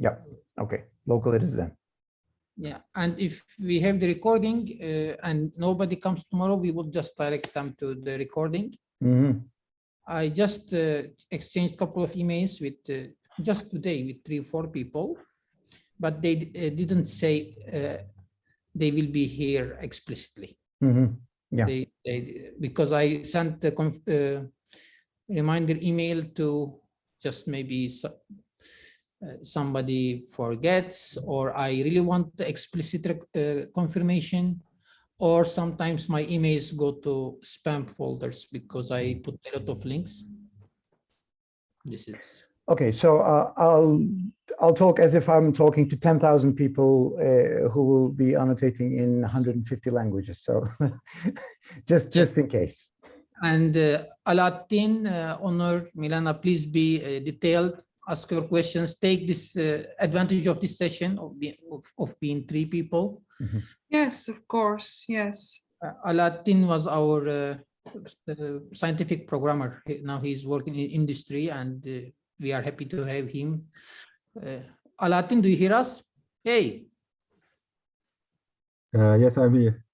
Yeah. Okay. Local it is then. Yeah, and if we have the recording and nobody comes tomorrow, we will just direct them to the recording. I just exchanged a couple of emails with just today with 3 or 4 people, but they didn't say they will be here explicitly. Yeah. Because I sent the reminder email to just maybe somebody forgets, or I really want the explicit confirmation, or sometimes my emails go to spam folders because I put a lot of links. This is okay. So I'll talk as if I'm talking to 10,000 people who will be annotating in 150 languages. So just in case. And Alaaddin, Onur, Milana, please be detailed. Ask your questions. Take this advantage of this session of being 3 people. Yes, of course. Yes. Alaaddin was our scientific programmer. Now he's working in industry, and we are happy to have him. Alaaddin, do you hear us? Hey. Yes, I'm here.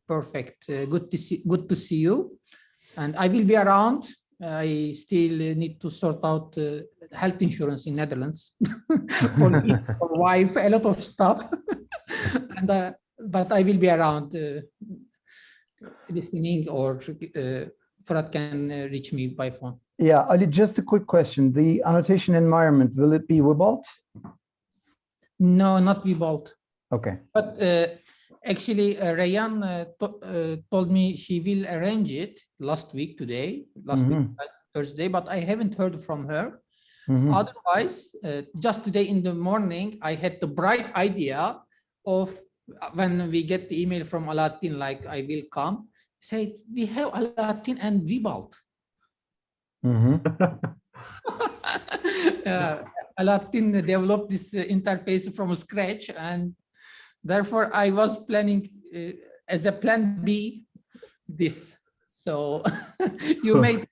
Perfect. Good to see you. And I will be around. I still need to sort out health insurance in Netherlands for me, for wife, a lot of stuff. And but I will be around listening, or Fırat can reach me by phone. Yeah, Ali, just a quick question. The annotation environment, will it be Wibalt? No, not Wibalt. Okay. But actually, Rayan told me she will arrange it last week, Thursday, but I haven't heard from her. Otherwise, just today in the morning, I had the bright idea of when we get the email from Alaaddin, like I will come, say we have Alaaddin and Wibalt. Alaaddin developed this interface from scratch, and therefore I was planning as a plan B this. So you may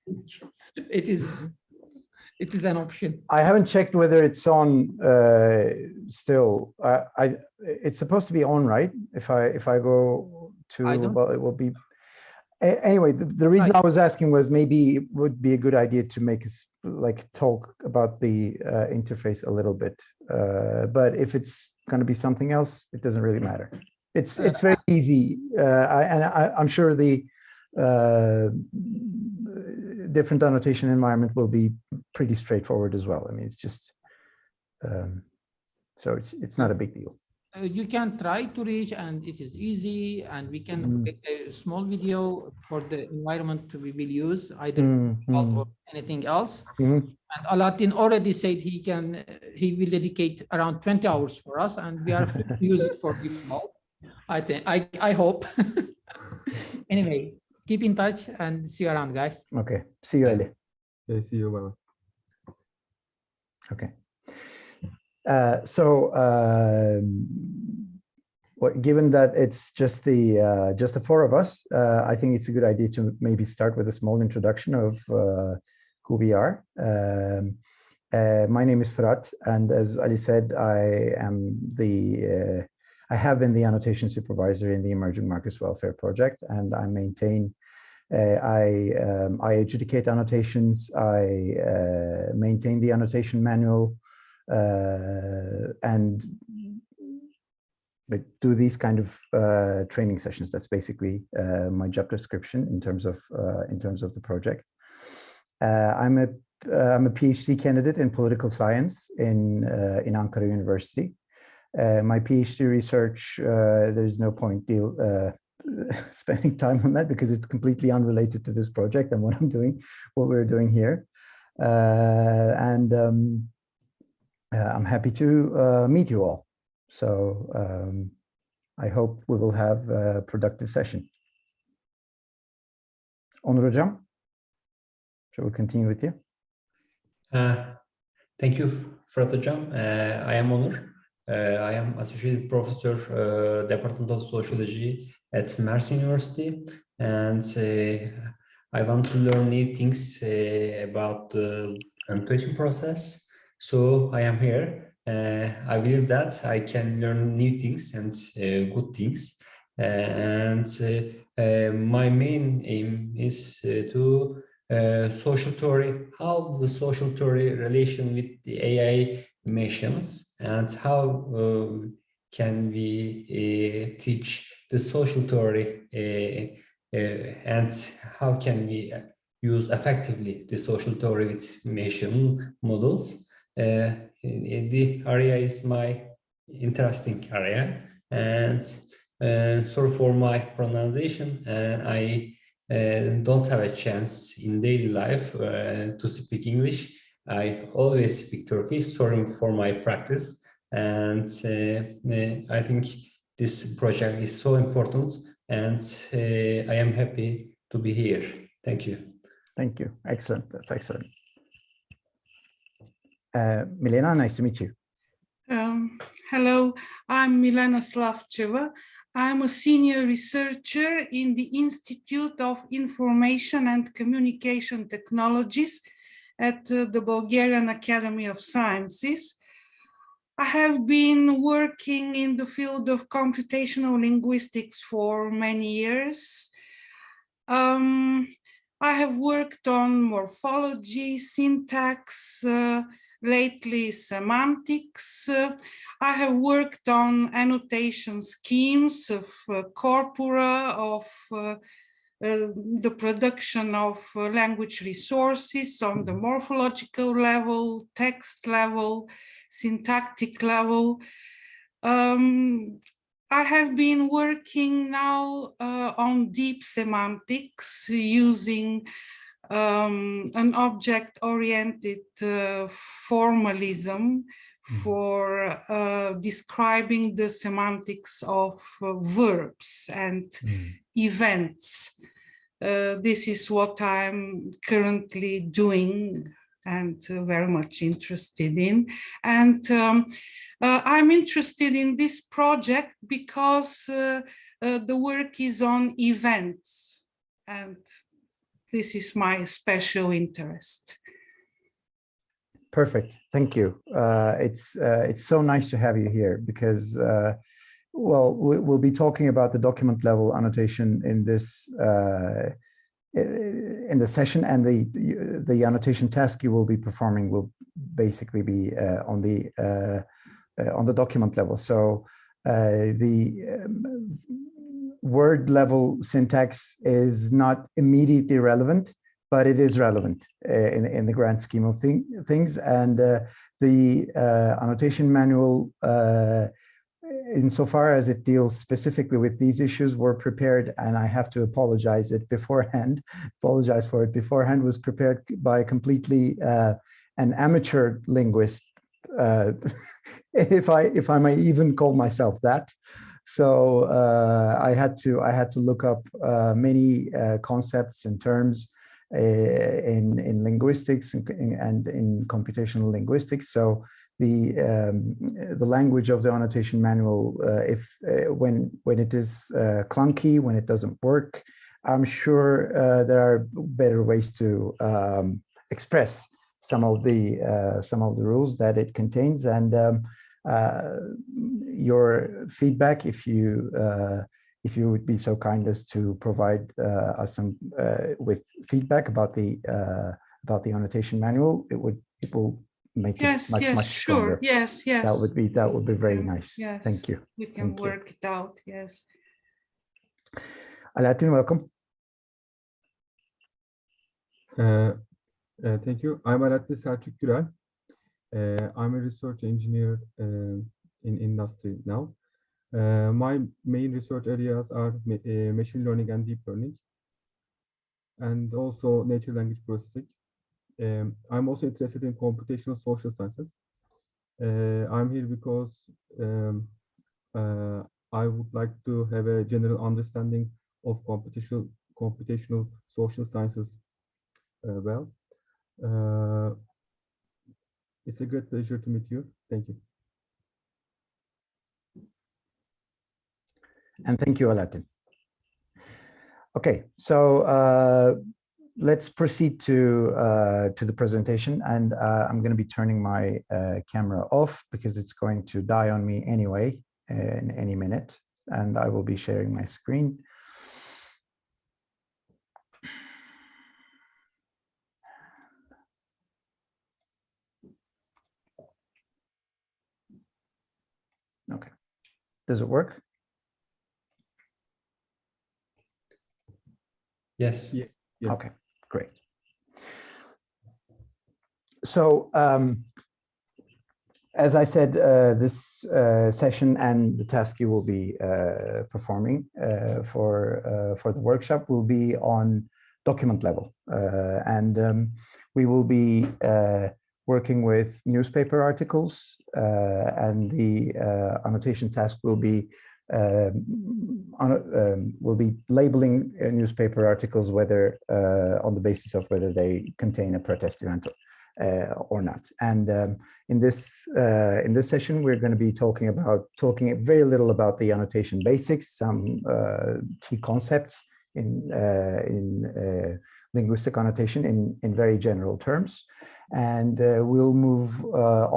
it is an option. I haven't checked whether it's on still. It's supposed to be on, right? If I go to, well, it will be. Anyway, the reason I was asking was maybe it would be a good idea to make us talk about the interface a little bit. But if it's going to be something else, it doesn't really matter. It's very easy, I'm sure the different annotation environment will be pretty straightforward as well. I mean, it's just so it's not a big deal. You can try to reach, and it is easy, and we can get a small video for the environment we will use, either or anything else. And Alaaddin already said he will dedicate around 20 hours for us, and we are free to use it for people. I hope. Anyway, keep in touch and see you around, guys. Okay, see you, Ali. Okay, see you. Bye. Okay. Given that it's just the 4 of us, I think it's a good idea to maybe start with a small introduction of who we are. My name is Fırat, and as Ali said, I have been the annotation supervisor in the Emerging Markets Welfare Project, and I maintain. I adjudicate annotations. I maintain the annotation manual. And do these kind of training sessions. That's basically my job description in terms of the project. I'm a PhD candidate in political science in Ankara University. My PhD research, there's no point spending time on that because it's completely unrelated to this project and what we're doing here. I'm happy to meet you all. So I hope we will have a productive session. Onur Hocam, shall we continue with you? Thank you, Fırat Hocam. I am Onur. I am Associate Professor, Department of Sociology at Mersin University, and I want to learn new things about the annotation process. So I am here. I believe that I can learn new things and good things. My main aim is to social theory, how the social theory relation with the AI machines, and how can we teach the social theory and how can we use effectively the social theory with machine models. The area is my interesting area, and sorry for my pronunciation. I don't have a chance in daily life to speak English. I always speak Turkish. Sorry for my practice, and I think this project is so important, and I am happy to be here. Thank you. Thank you. Excellent. That's excellent. Milena, nice to meet you. Hello, I'm Milena Slavcheva. I'm a senior researcher in the Institute of Information and Communication Technologies at the Bulgarian Academy of Sciences. I have been working in the field of computational linguistics for many years. I have worked on morphology, syntax, lately semantics. I have worked on annotation schemes of corpora, of the production of language resources on the morphological level, text level, syntactic level. I have been working now on deep semantics using an object-oriented formalism for describing the semantics of verbs and events. This is what I'm currently doing and very much interested in. And I'm interested in this project because the work is on events, and this is my special interest. Perfect. Thank you. It's so nice to have you here because, well, we'll be talking about the document level annotation in this in the session, and the annotation task you will be performing will basically be on the document level. So the word level syntax is not immediately relevant, but it is relevant in the grand scheme of things. And the annotation manual, insofar as it deals specifically with these issues, were prepared, and I have to apologize for it beforehand, was prepared by a completely an amateur linguist, if I may even call myself that. So I had to look up many concepts and terms in linguistics and in computational linguistics. So the language of the annotation manual, when it is clunky, when it doesn't work, I'm sure there are better ways to express some of the rules that it contains. And your feedback, if you would be so kind as to provide us some with feedback about the annotation manual, it will make it much stronger. Sure. Yes. That would be very nice. Yes. Thank you. We can work it out. Yes. Alaaddin, welcome. Thank you. I'm Alaaddin Selçuk Gürel. I'm a research engineer in industry now. My main research areas are machine learning and deep learning, and also natural language processing. I'm also interested in computational social sciences. I'm here because I would like to have a general understanding of computational social sciences well. It's a great pleasure to meet you. Thank you. And thank you, Alaaddin. Okay, so let's proceed to the presentation, and I'm going to be turning my camera off because it's going to die on me anyway in any minute, and I will be sharing my screen. Okay, does it work? Yes. Yeah. Yes. Okay, great. So as I said, this session and the task you will be performing for the workshop will be on document level, and we will be working with newspaper articles, and the annotation task will be labeling newspaper articles, whether on the basis of whether they contain a protest event or not. And in this session, we're going to be talking very little about the annotation basics, some key concepts in linguistic annotation in very general terms. And we'll move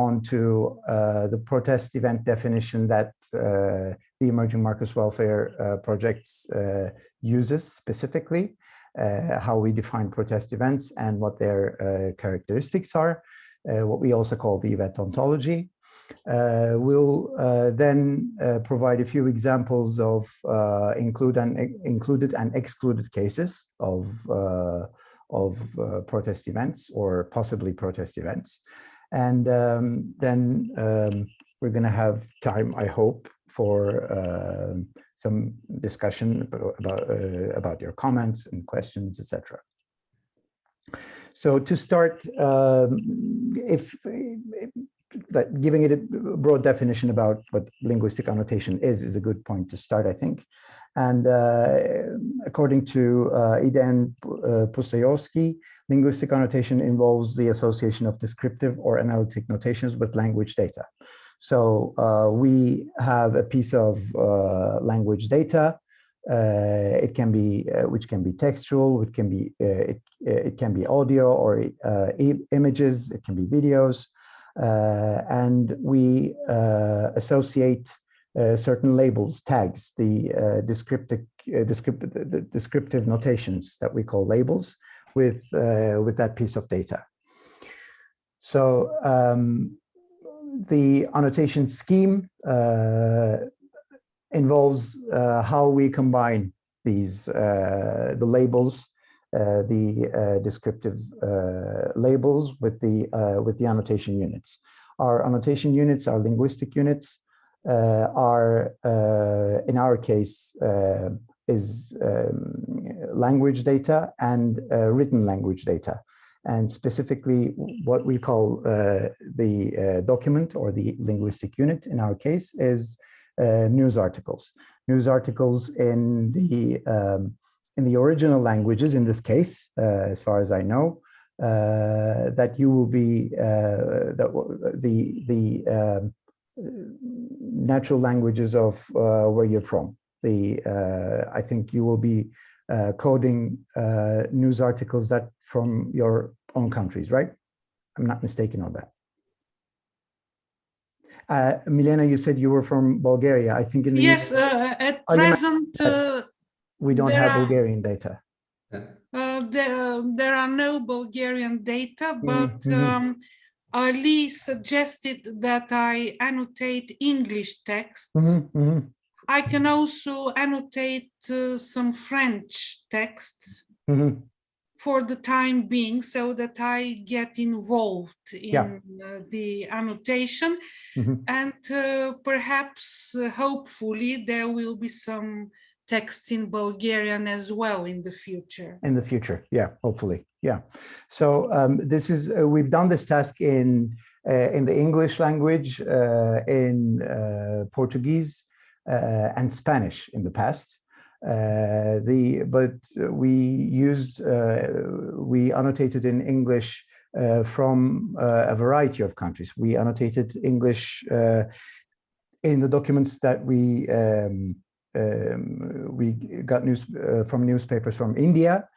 on to the protest event definition that the Emerging Markets Welfare Project uses specifically, how we define protest events and what their characteristics are, what we also call the event ontology. We'll then provide a few examples of included and excluded cases of protest events or possibly protest events. And then we're going to have time, I hope, for some discussion about your comments and questions, etc. So to start, giving it a broad definition about what linguistic annotation is a good point to start, I think. And according to Iden Pustojowski, linguistic annotation involves the association of descriptive or analytic notations with language data. So we have a piece of language data. It can be which can be textual, it can be audio or images, it can be videos, and we associate certain labels, tags, the descriptive notations that we call labels with that piece of data. So the annotation scheme involves how we combine these the labels, the descriptive labels with the annotation units. Our annotation units, our linguistic units, are in our case is language data and written language data, and specifically what we call the document or the linguistic unit in our case is news articles. News articles in the original languages, in this case, as far as I know, that you will be the natural languages of where you're from. I think you will be coding news articles that from your own countries, right? I'm not mistaken on that. Milena, you said you were from Bulgaria. I think in the yes, at present we don't have Bulgarian data. There are no Bulgarian data, but Ali suggested that I annotate English texts. I can also annotate some French texts for the time being, so that I get involved in the annotation, and perhaps, hopefully, there will be some texts in Bulgarian as well in the future. In the future, yeah, hopefully, yeah. So this is we've done this task in the English language, in Portuguese, and Spanish in the past. But we annotated in English from a variety of countries. We annotated English in the documents that we got from newspapers from India,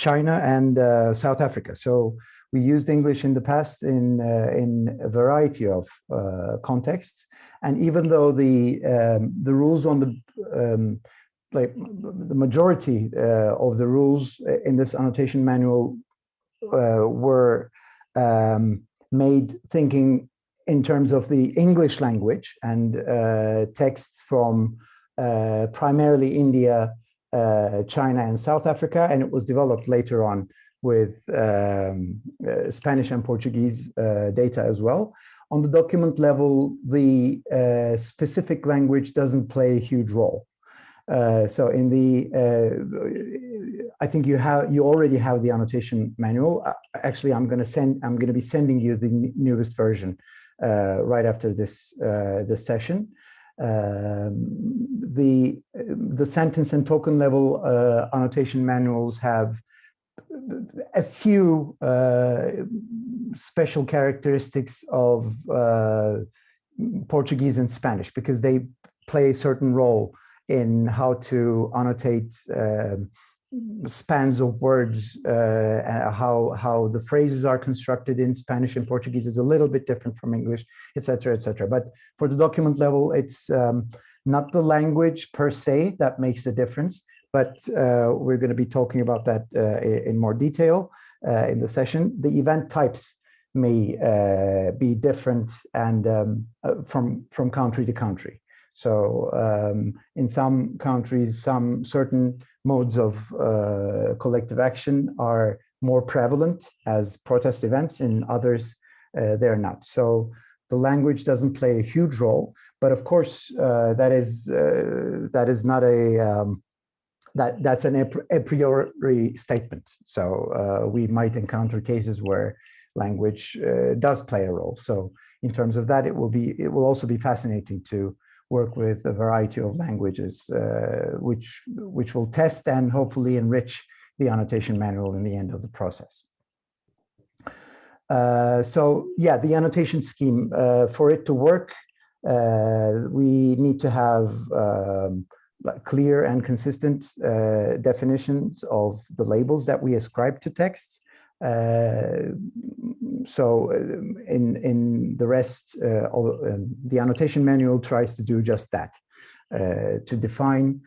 China and South Africa. So we used English in the past in a variety of contexts, and even though the rules on the like the majority of the rules in this annotation manual were made thinking in terms of the English language and texts from primarily India, China, and South Africa, and it was developed later on with Spanish and Portuguese data as well. On the document level, the specific language doesn't play a huge role. So in the, I think you already have the annotation manual. Actually, I'm going to be sending you the newest version right after this this session. The sentence and token level annotation manuals have a few special characteristics of Portuguese and Spanish, because they play a certain role in how to annotate spans of words, how the phrases are constructed in Spanish and Portuguese is a little bit different from English, etc., etc. But for the document level, it's not the language per se that makes a difference, but we're going to be talking about that in more detail in the session. The event types may be different and from country to country. So in some countries, some certain modes of collective action are more prevalent as protest events. In others, they're not. So the language doesn't play a huge role, but of course, that is not a that's an a priori statement. So we might encounter cases where language does play a role. So in terms of that, it will also be fascinating to work with a variety of languages, which will test and hopefully enrich the annotation manual in the end of the process. So yeah, the annotation scheme, for it to work, we need to have clear and consistent definitions of the labels that we ascribe to texts. So in the rest, the annotation manual tries to do just that, to define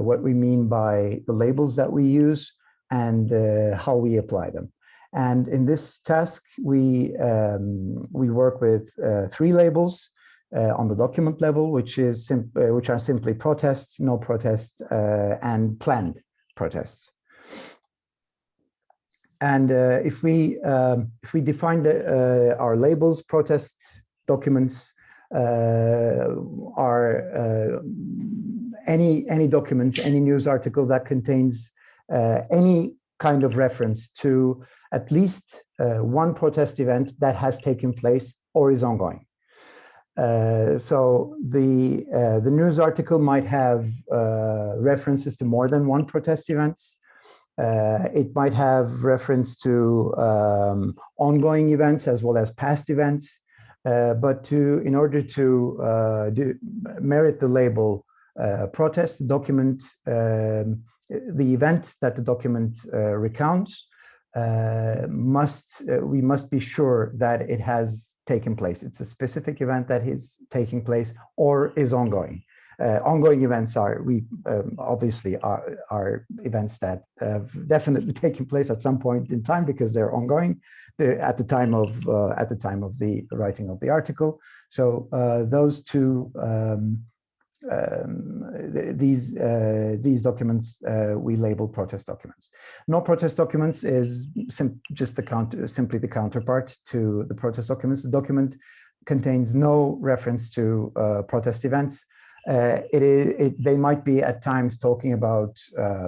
what we mean by the labels that we use and how we apply them. And in this task, we work with 3 labels on the document level, which are simply protests, no protests, and planned protests. And if we define our labels, protests, documents are any document, any news article that contains any kind of reference to at least one protest event that has taken place or is ongoing. So the news article might have references to more than one protest events. It might have reference to ongoing events as well as past events, but in order to merit the label protest, document, the event that the document recounts, we must be sure that it has taken place. It's a specific event that is taking place or is ongoing. Ongoing events obviously are events that have definitely taken place at some point in time because they're ongoing at the time of the writing of the article. So those two these documents we label protest documents. No protest documents is simply the counterpart to the protest documents. The document contains no reference to protest events. They might be at times talking about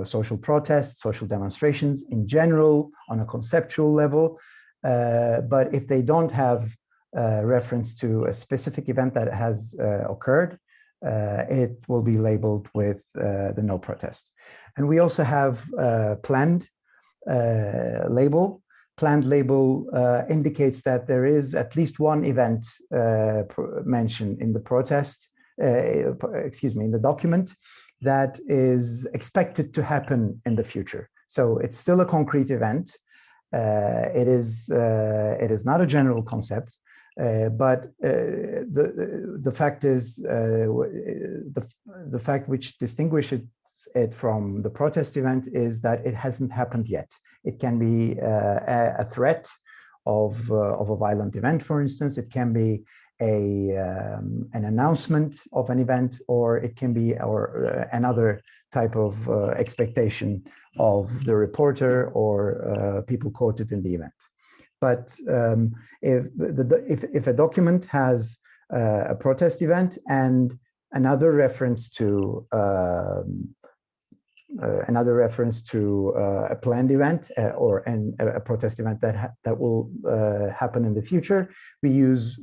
social protests, social demonstrations in general on a conceptual level, but if they don't have reference to a specific event that has occurred, it will be labeled with the no protest. And we also have planned label. Planned label indicates that there is at least one event mentioned in the protest, in the document that is expected to happen in the future. So it's still a concrete event. It is not a general concept, but the fact is the fact which distinguishes it from the protest event is that it hasn't happened yet. It can be a threat of a violent event, for instance. It can be an announcement of an event, or it can be another type of expectation of the reporter or people quoted in the event. But if a document has a protest event and another reference to a planned event or a protest event that will happen in the future, we use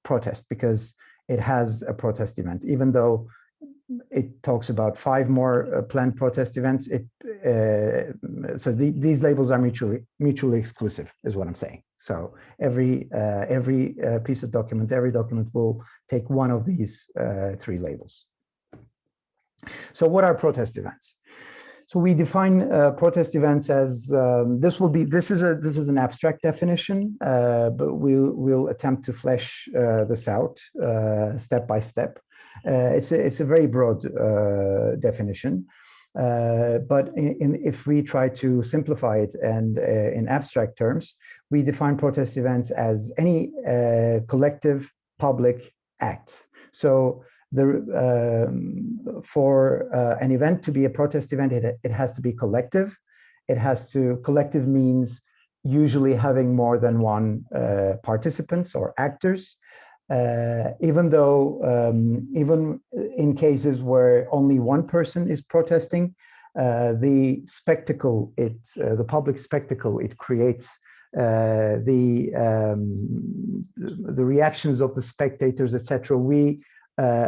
protest because it has a protest event. Even though it talks about 5 more planned protest events, so these labels are mutually exclusive, is what I'm saying. So every piece of document, every document will take one of these 3 labels. So what are protest events? So we define protest events as this is an abstract definition, but we'll attempt to flesh this out step by step. It's a very broad definition, but if we try to simplify it and in abstract terms, we define protest events as any collective public acts. So for an event to be a protest event, it has to be collective. Collective means usually having more than one participants or actors. Even in cases where only one person is protesting, the spectacle, the public spectacle it creates, the reactions of the spectators, etc. We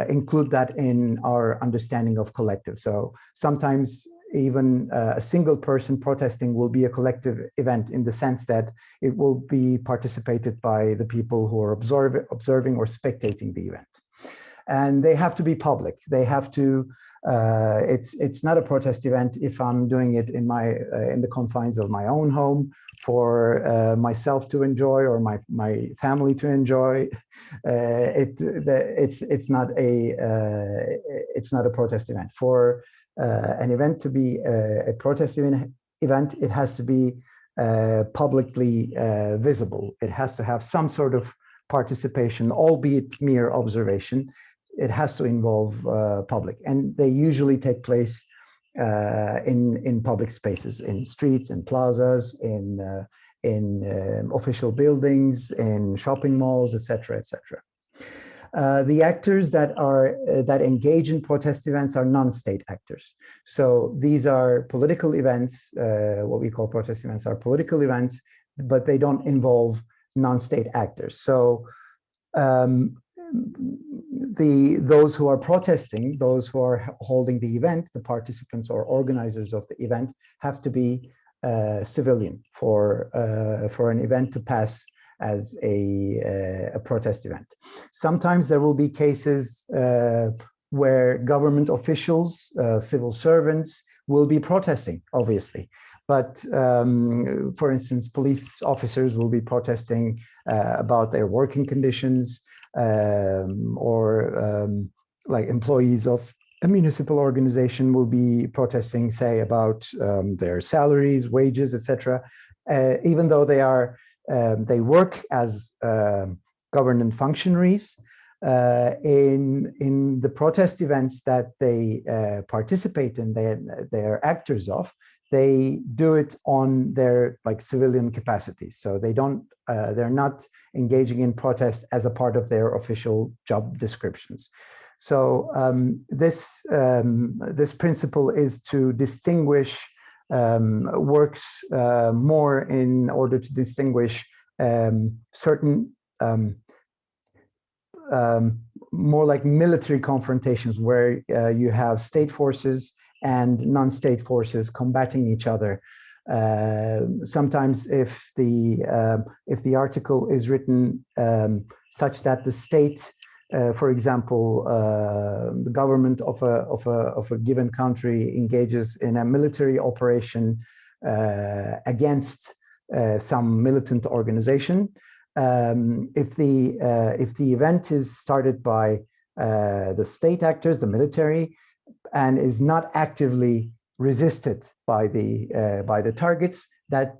include that in our understanding of collective. So sometimes even a single person protesting will be a collective event in the sense that it will be participated by the people who are observing or spectating the event. And they have to be public. They have to, it's not a protest event if I'm doing it in the confines of my own home for myself to enjoy or my family to enjoy. It's not a protest event. For an event to be a protest event, it has to be publicly visible. It has to have some sort of participation, albeit mere observation. It has to involve public, and they usually take place in public spaces, in streets, in plazas, in official buildings, in shopping malls, etc., etc. The actors that engage in protest events are non-state actors. So these are political events. What we call protest events are political events, but they don't involve non-state actors. So those who are protesting, those who are holding the event, the participants or organizers of the event, have to be civilian for an event to pass as a protest event. Sometimes there will be cases where government officials, civil servants will be protesting, obviously. But for instance, police officers will be protesting about their working conditions, or like employees of a municipal organization will be protesting, say, about their salaries, wages, etc. Even though they work as government functionaries, in the protest events that they participate in, they're actors of, they do it on their civilian capacity. So they're not engaging in protest as a part of their official job descriptions. So this principle is to distinguish, works more in order to distinguish certain more like military confrontations where you have state forces and non-state forces combating each other. Sometimes if the article is written such that the state For example, the government of a given country engages in a military operation against some militant organization. If the event is started by the state actors, the military, and is not actively resisted by the targets, that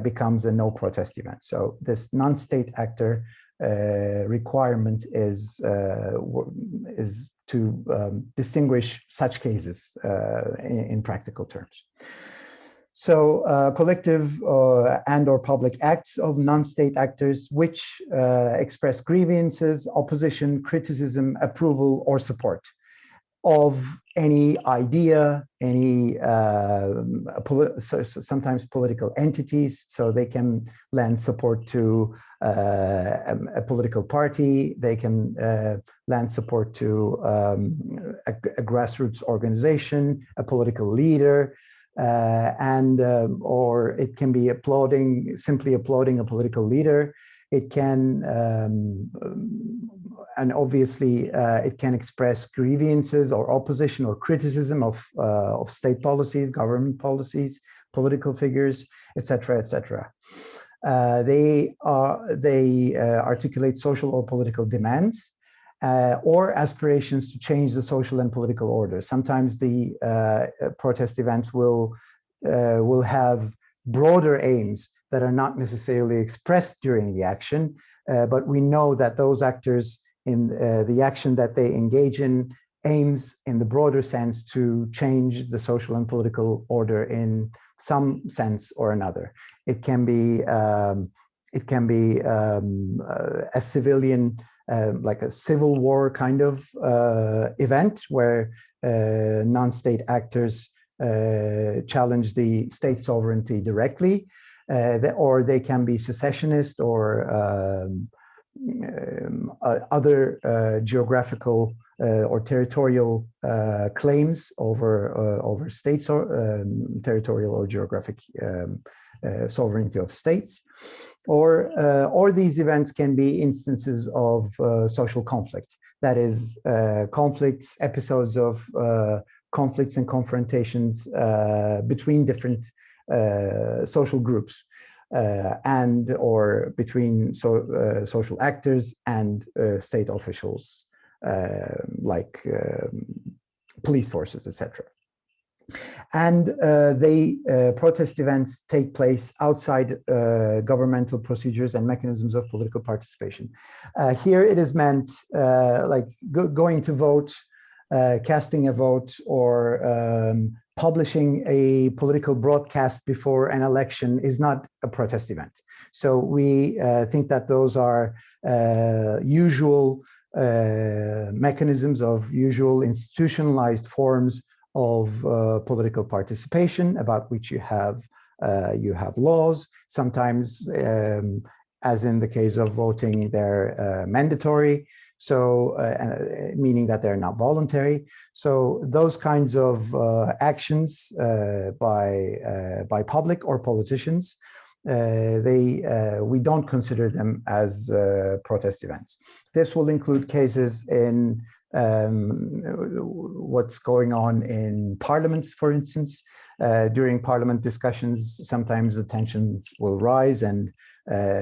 becomes a no protest event. So this non-state actor requirement is to distinguish such cases in practical terms. So collective and or public acts of non-state actors which express grievances, opposition, criticism, approval, or support of any idea, any sometimes political entities, so they can lend support to a political party, they can lend support to a grassroots organization, a political leader, or it can be simply applauding a political leader. It can, and obviously, it can express grievances or opposition or criticism of state policies, government policies, political figures, etc., etc. They articulate social or political demands or aspirations to change the social and political order. Sometimes the protest events will have broader aims that are not necessarily expressed during the action, but we know that those actors in the action that they engage in aims in the broader sense to change the social and political order in some sense or another. It can be a civilian, like a civil war kind of event where non-state actors challenge the state sovereignty directly, or they can be secessionist or other geographical or territorial claims over states or territorial or geographic sovereignty of states, or these events can be instances of social conflict. That is, conflicts, episodes of conflicts and confrontations between different social groups and or between social actors and state officials like police forces, etc. And protest events take place outside governmental procedures and mechanisms of political participation. Here it is meant like going to vote, casting a vote, or publishing a political broadcast before an election is not a protest event. So we think that those are usual mechanisms of usual institutionalized forms of political participation about which you have laws. Sometimes, as in the case of voting, they're mandatory. So meaning that they're not voluntary. So those kinds of actions by public or politicians, we don't consider them as protest events. This will include cases in what's going on in parliaments, for instance. During parliament discussions, sometimes the tensions will rise and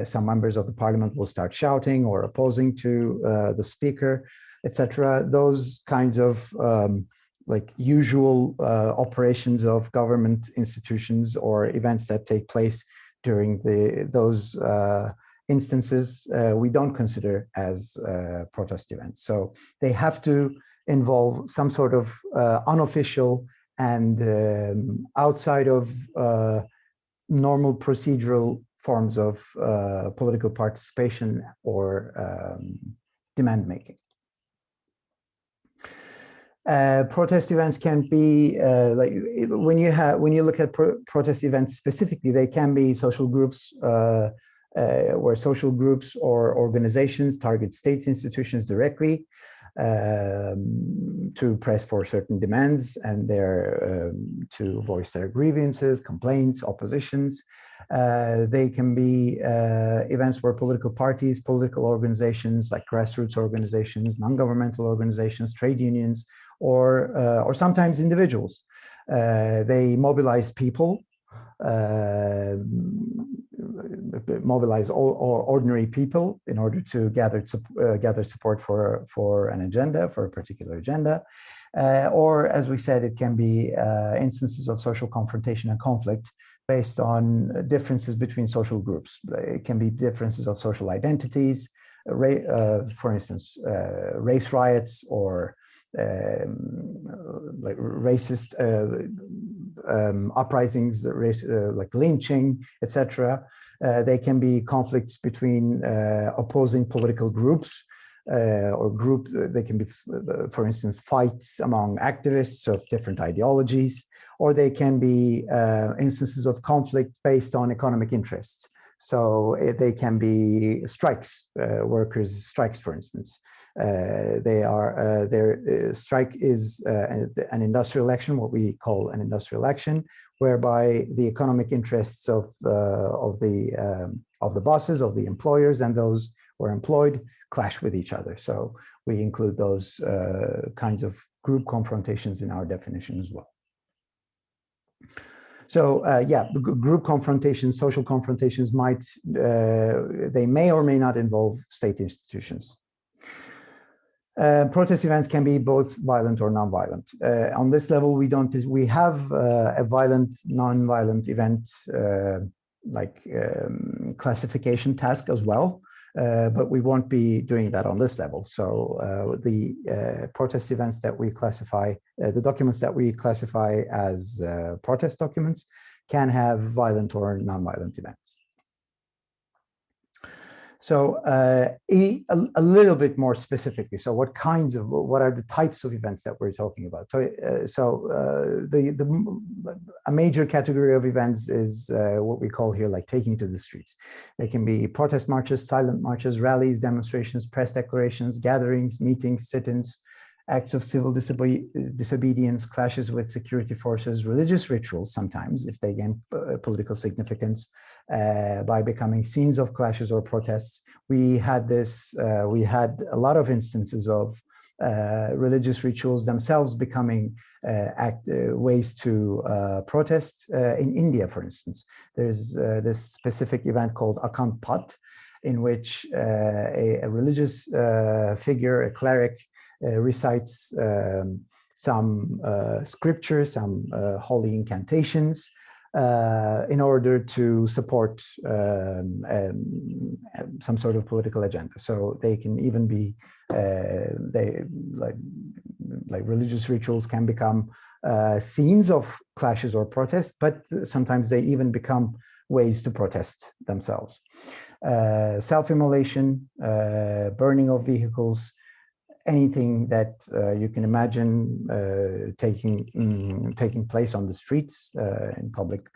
some members of the parliament will start shouting or opposing to the speaker, etc. Those kinds of like usual operations of government institutions or events that take place during those instances, we don't consider as protest events. So they have to involve some sort of unofficial and outside of normal procedural forms of political participation or demand making. Protest events can be like when you look at protest events specifically, they can be social groups where social groups or organizations target state institutions directly to press for certain demands and to voice their grievances, complaints, oppositions. They can be events where political parties, political organizations like grassroots organizations, non-governmental organizations, trade unions, or sometimes individuals. They mobilize people, mobilize all ordinary people in order to gather support for an agenda, for a particular agenda. Or, as we said, it can be instances of social confrontation and conflict based on differences between social groups. It can be differences of social identities, for instance, race riots or like racist uprisings, like lynching, etc. They can be conflicts between opposing political groups, they can be, for instance, fights among activists of different ideologies, or they can be instances of conflict based on economic interests. So they can be strikes, workers' strikes, for instance. Their strike is an industrial action, what we call an industrial action, whereby the economic interests of the bosses, of the employers, and those who are employed clash with each other. So we include those kinds of group confrontations in our definition as well. So yeah, group confrontations, social confrontations they may or may not involve state institutions. Protest events can be both violent or non-violent. On this level, we have a violent, non-violent event classification task as well, but we won't be doing that on this level. So the protest events that we classify, the documents that we classify as protest documents can have violent or non-violent events. So a little bit more specifically, so what are the types of events that we're talking about? So, a major category of events is what we call here like taking to the streets. They can be protest marches, silent marches, rallies, demonstrations, press declarations, gatherings, meetings, sit-ins, acts of civil disobedience, clashes with security forces, religious rituals sometimes, if they gain political significance, by becoming scenes of clashes or protests. We had a lot of instances of religious rituals themselves becoming ways to protest. In India, for instance, there's this specific event called Akhand Path, in which a religious figure, a cleric, recites some scripture, some holy incantations, in order to support some sort of political agenda. So they can even be, like religious rituals can become scenes of clashes or protests, but sometimes they even become ways to protest themselves. Self-immolation, burning of vehicles, anything that you can imagine taking place on the streets in public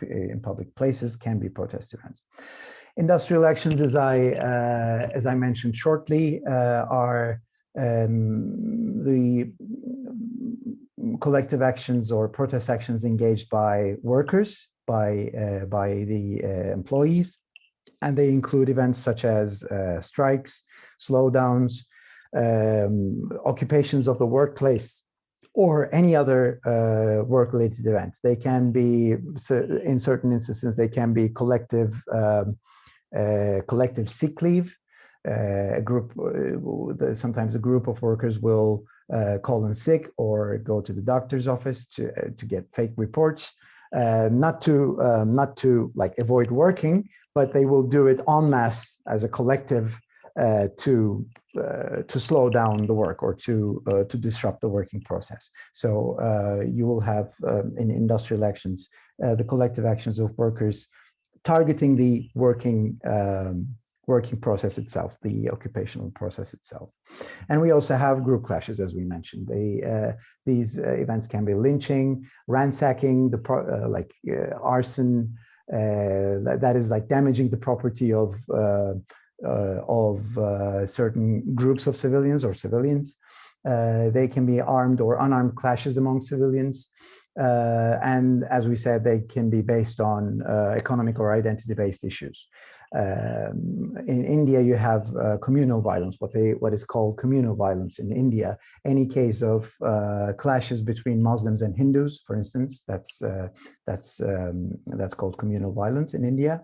places can be protest events. Industrial actions, as I mentioned shortly, are the collective actions or protest actions engaged by workers, by the employees, and they include events such as strikes, slowdowns, occupations of the workplace, or any other work-related events. They can be, in certain instances, they can be collective sick leave. Sometimes a group of workers will call in sick or go to the doctor's office to get fake reports, not to like avoid working, but they will do it en masse as a collective to slow down the work or to disrupt the working process. So you will have in industrial actions the collective actions of workers targeting the working process itself, the occupational process itself. And we also have group clashes, as we mentioned. These events can be lynching, ransacking, arson, that is like damaging the property of certain groups of civilians or civilians. They can be armed or unarmed clashes among civilians. And as we said, they can be based on economic or identity-based issues. In India, you have communal violence, what is called communal violence in India. Any case of clashes between Muslims and Hindus, for instance, that's called communal violence in India.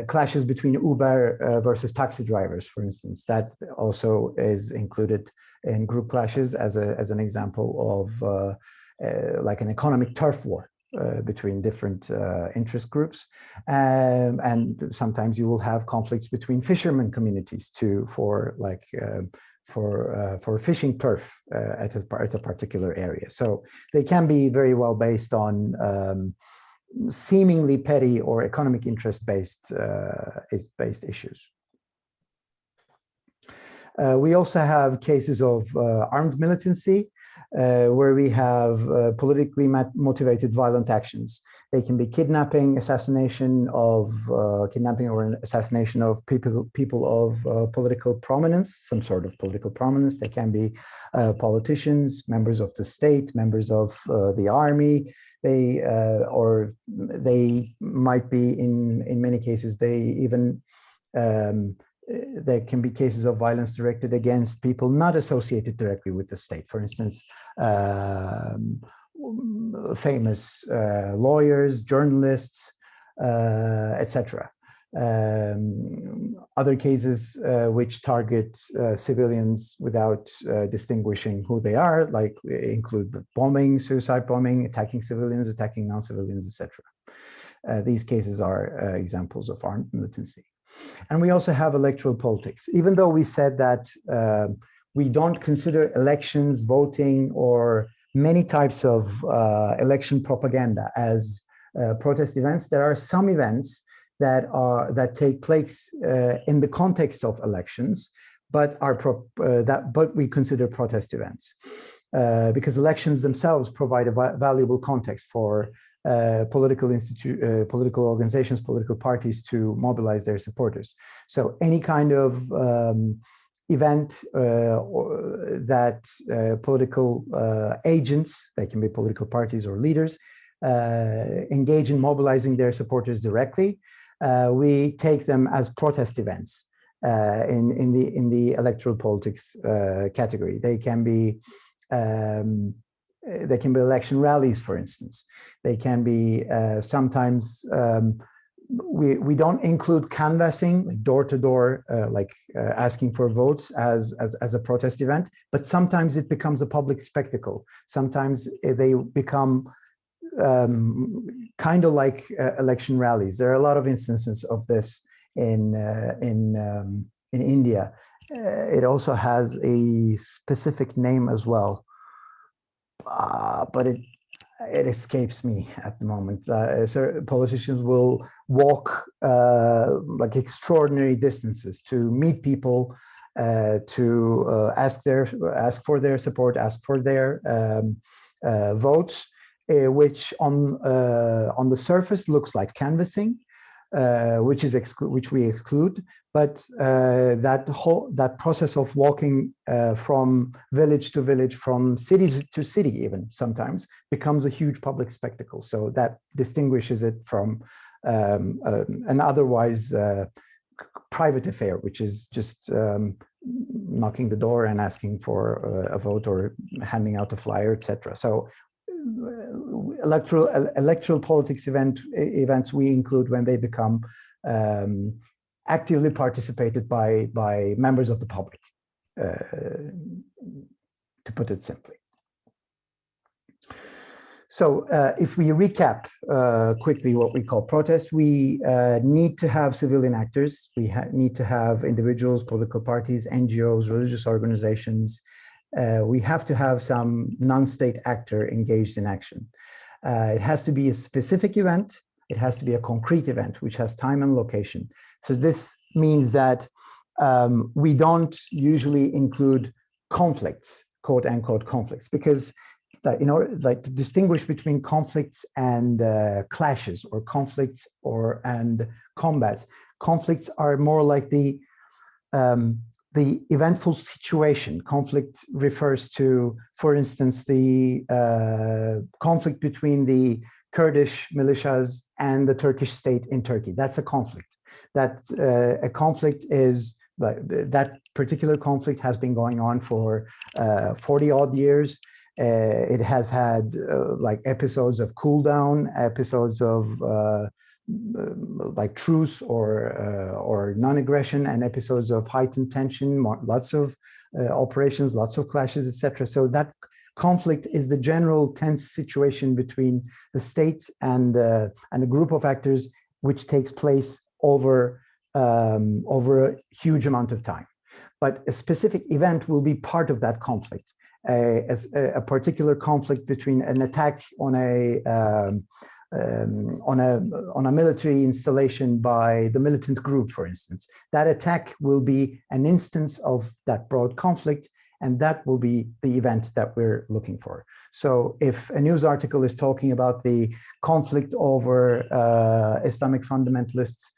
Clashes between Uber versus taxi drivers, for instance, that also is included in group clashes as an example of like an economic turf war between different interest groups. And sometimes you will have conflicts between fishermen communities too, for fishing turf at a particular area. So they can be very well based on seemingly petty or economic interest-based issues. We also have cases of armed militancy, where we have politically motivated violent actions. They can be kidnapping, assassination or an assassination of people of political prominence, some sort of political prominence. They can be politicians, members of the state, members of the army. They might be, in many cases, they even there can be cases of violence directed against people not associated directly with the state. For instance, famous lawyers, journalists, etc. Other cases which target civilians without distinguishing who they are, like include bombing, suicide bombing, attacking civilians, attacking non-civilians, etc. These cases are examples of armed militancy. And we also have electoral politics. Even though we said that we don't consider elections, voting, or many types of election propaganda as protest events, there are some events that take place in the context of elections, but we consider protest events because elections themselves provide a valuable context for political organizations, political parties to mobilize their supporters. So any kind of event that political agents, they can be political parties or leaders, engage in mobilizing their supporters directly, we take them as protest events in the electoral politics category. They can be election rallies, for instance. They can be sometimes, we don't include canvassing, like door to door, asking for votes as a protest event, but sometimes it becomes a public spectacle. Sometimes they become kind of like election rallies. There are a lot of instances of this in India. It also has a specific name as well. But it escapes me at the moment. So politicians will walk like extraordinary distances to meet people, to ask for their support, ask for their votes, which on the surface looks like canvassing, which we exclude, but that process of walking from village to village, from city to city even sometimes, becomes a huge public spectacle. So that distinguishes it from an otherwise private affair, which is just knocking the door and asking for a vote or handing out a flyer, etc. So electoral politics events we include when they become actively participated by members of the public, to put it simply. So if we recap quickly what we call protest, we need to have civilian actors. We need to have individuals, political parties, NGOs, religious organizations. We have to have some non-state actor engaged in action. It has to be a specific event. It has to be a concrete event, which has time and location. So this means that we don't usually include conflicts, quote unquote conflicts, because to distinguish between conflicts and clashes, or conflicts and combats. Conflicts are more like the the eventful situation. Conflict refers to, for instance, the conflict between the Kurdish militias and the Turkish state in Turkey. That's a conflict. That a conflict is, that particular conflict has been going on for 40 odd years. It has had like episodes of cool down, episodes of like truce or non-aggression, and episodes of heightened tension, lots of operations, lots of clashes, etc. So that conflict is the general tense situation between the state and a group of actors, which takes place over a huge amount of time. But a specific event will be part of that conflict. As a particular conflict between an attack on a military installation by the militant group, for instance. That attack will be an instance of that broad conflict, and that will be the event that we're looking for. So if a news article is talking about the conflict over Islamic fundamentalists,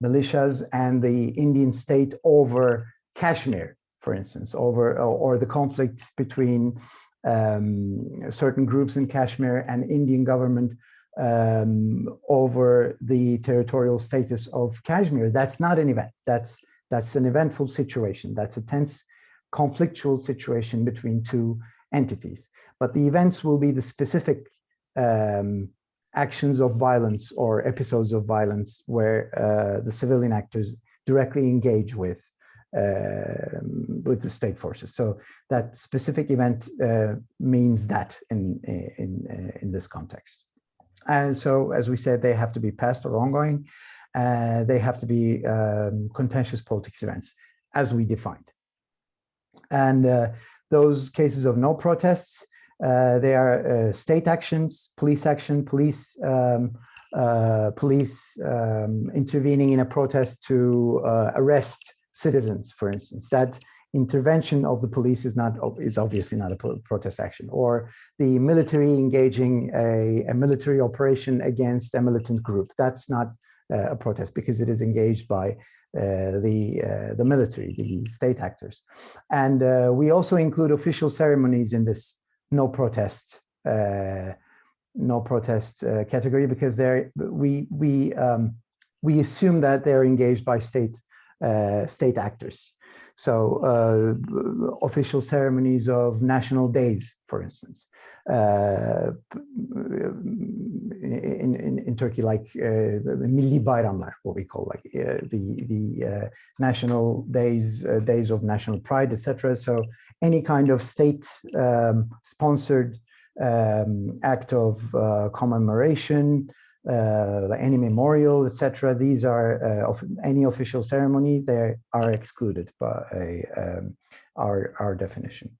militias, and the Indian state over Kashmir, for instance, or the conflict between certain groups in Kashmir and Indian government over the territorial status of Kashmir, that's not an event. That's an eventful situation. That's a tense, conflictual situation between two entities. But the events will be the specific actions of violence or episodes of violence where the civilian actors directly engage with the state forces. So that specific event means that in this context. And so, as we said, they have to be past or ongoing. They have to be contentious politics events, as we defined. And those cases of no protests, they are state actions, police action, police intervening in a protest to arrest citizens, for instance. That intervention of the police is obviously not a protest action. Or the military engaging a military operation against a militant group. That's not a protest because it is engaged by the military, the state actors. And we also include official ceremonies in this no protest category, because we assume that they're engaged by state actors. So official ceremonies of national days, for instance, in Turkey, like milli bayramlar, what we call like the national days, days of national pride, etc. So any kind of state sponsored act of commemoration, any memorial, etc. These are of any official ceremony. They are excluded by our definition.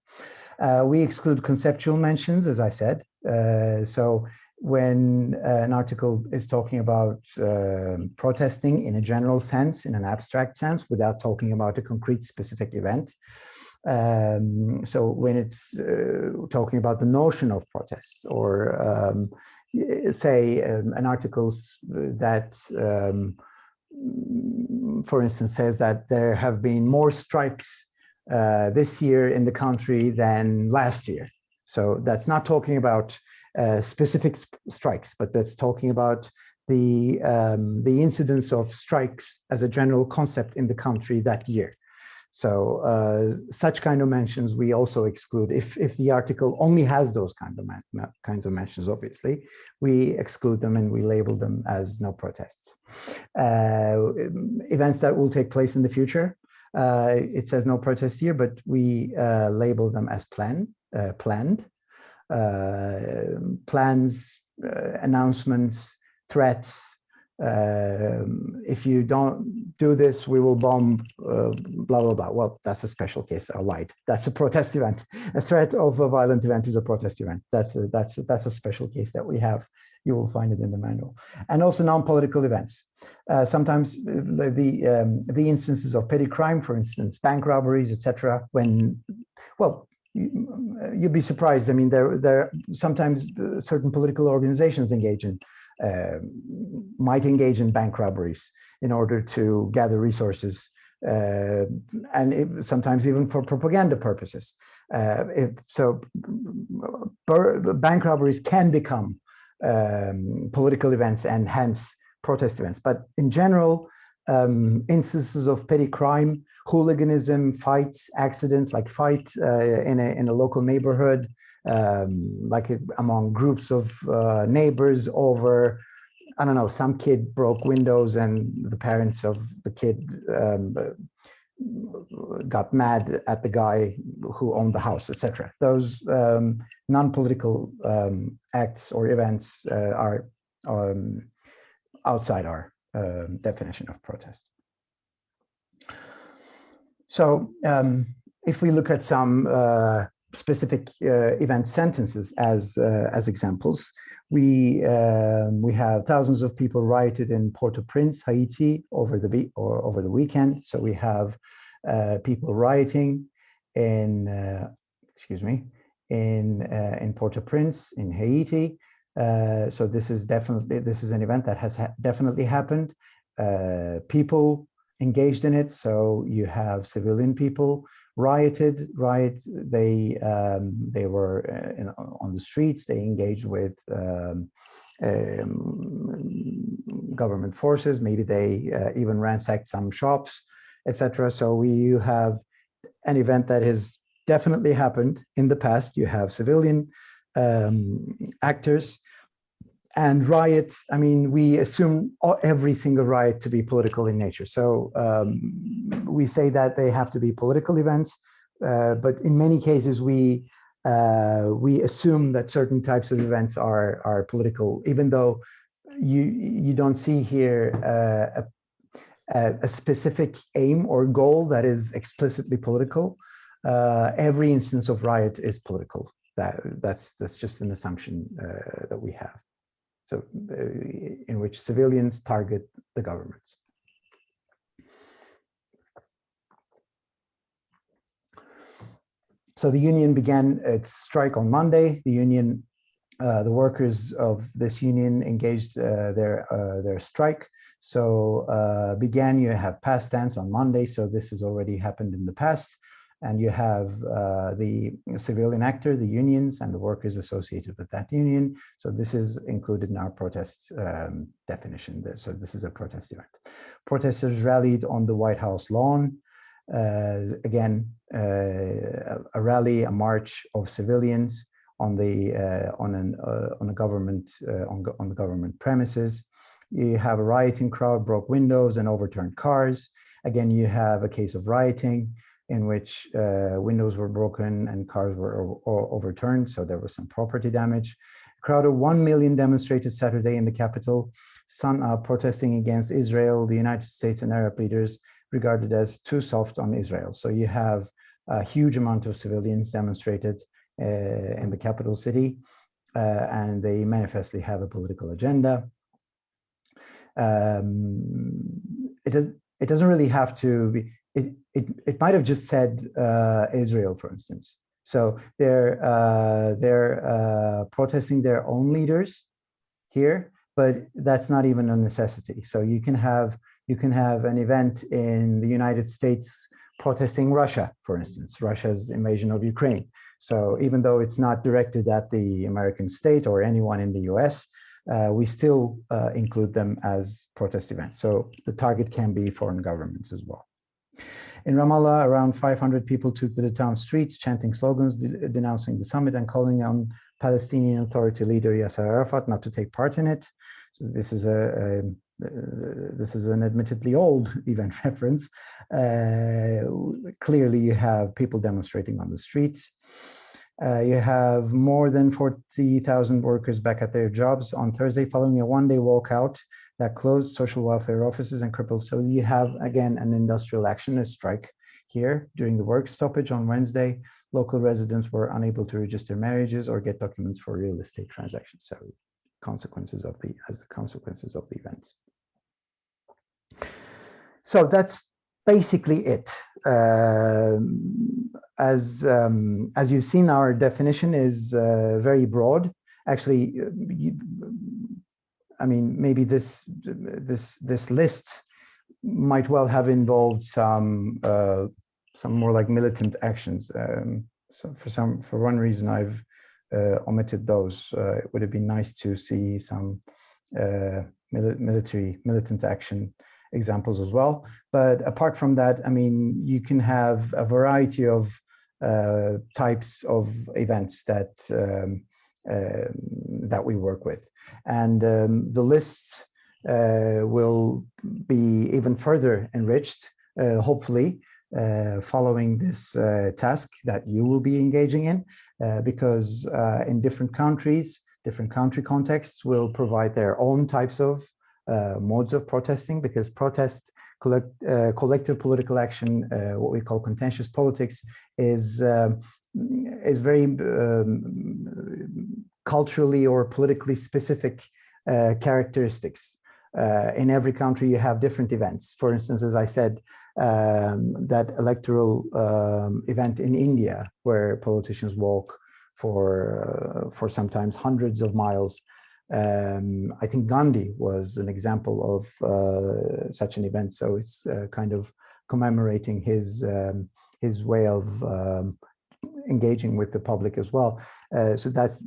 We exclude conceptual mentions, as I said. So when an article is talking about protesting in a general sense, in an abstract sense, without talking about a concrete specific event. So when it's talking about the notion of protest, or say an article that, for instance, says that there have been more strikes this year in the country than last year. So that's not talking about specific strikes, but that's talking about the incidence of strikes as a general concept in the country that year. So such kind of mentions we also exclude. If the article only has those kinds of mentions, obviously, we exclude them and we label them as no protests. Events that will take place in the future, it says no protest here, but we label them as planned. Plans, announcements, threats. If you don't do this, we will bomb, blah, blah, blah. Well, that's a special case. I lied. That's a protest event. A threat of a violent event is a protest event. That's a special case that we have. You will find it in the manual. And also non-political events. Sometimes the instances of petty crime, for instance, bank robberies, etc. When, well, you'd be surprised. I mean, there sometimes certain political organizations might engage in bank robberies in order to gather resources sometimes even for propaganda purposes. Bank robberies can become political events and hence protest events. But in general, instances of petty crime, hooliganism, fights, accidents, like fight in a local neighborhood, like among groups of neighbors over, I don't know, some kid broke windows and the parents of the kid got mad at the guy who owned the house, etc. Those non-political acts or events are outside our definition of protest. So if we look at some specific event sentences as examples, we have thousands of people rioted in Port-au-Prince, Haiti, over the weekend. So we have people rioting in in Port-au-Prince in Haiti. So this is an event that has definitely happened. People engaged in it. So you have civilian people rioted. They were on the streets. They engaged with government forces. Maybe they even ransacked some shops, etc. So you have an event that has definitely happened in the past. You have civilian actors and riots. I mean, we assume every single riot to be political in nature. So we say that they have to be political events, but in many cases we assume that certain types of events are political, even though you don't see here a specific aim or goal that is explicitly political. Every instance of riot is political. That's just an assumption that we have. So in which civilians target the governments. So the union began its strike on Monday. The union, the workers of this union engaged their strike. So you have past tense on Monday. So this has already happened in the past. And you have the civilian actor, the unions, and the workers associated with that union. So this is included in our protest definition. So this is a protest event. Protesters rallied on the White House lawn. Again, a rally, a march of civilians on the government premises. You have a rioting crowd broke windows and overturned cars. Again, you have a case of rioting in which windows were broken and cars were overturned, so there was some property damage. A crowd of 1 million demonstrated Saturday in the capital, protesting against Israel, the United States, and Arab leaders regarded as too soft on Israel. So you have a huge amount of civilians demonstrated in the capital city, and they manifestly have a political agenda. It doesn't really have to be. It might have just said Israel, for instance. So they're protesting their own leaders here, but that's not even a necessity. So you can have an event in the United States protesting Russia, for instance, Russia's invasion of Ukraine. So even though it's not directed at the American state or anyone in the US, we still include them as protest events. So the target can be foreign governments as well. In Ramallah, around 500 people took to the town streets, chanting slogans denouncing the summit and calling on Palestinian Authority leader Yasser Arafat not to take part in it. So this is an admittedly old event reference. Clearly, you have people demonstrating on the streets. You have more than 40,000 workers back at their jobs on Thursday following a one-day walkout that closed social welfare offices and crippled. So you have, again, an industrial action, a strike here. During the work stoppage on Wednesday, local residents were unable to register marriages or get documents for real estate transactions. So consequences of the events. So that's basically it. As you've seen, our definition is very broad. Actually, I mean, maybe this list might well have involved some more like militant actions. So for one reason, I've omitted those. It would have been nice to see some militant action examples as well. But apart from that, I mean, you can have a variety of types of events that that we work with, and the lists will be even further enriched, hopefully, following this task that you will be engaging in, because in different countries, different country contexts will provide their own types of modes of protesting, because protest, collective political action, what we call contentious politics, is very culturally or politically specific characteristics. In every country, you have different events. For instance, as I said, that electoral event in India, where politicians walk for sometimes hundreds of miles. I think Gandhi was an example of such an event. So it's kind of commemorating his way of engaging with the public as well. So that's,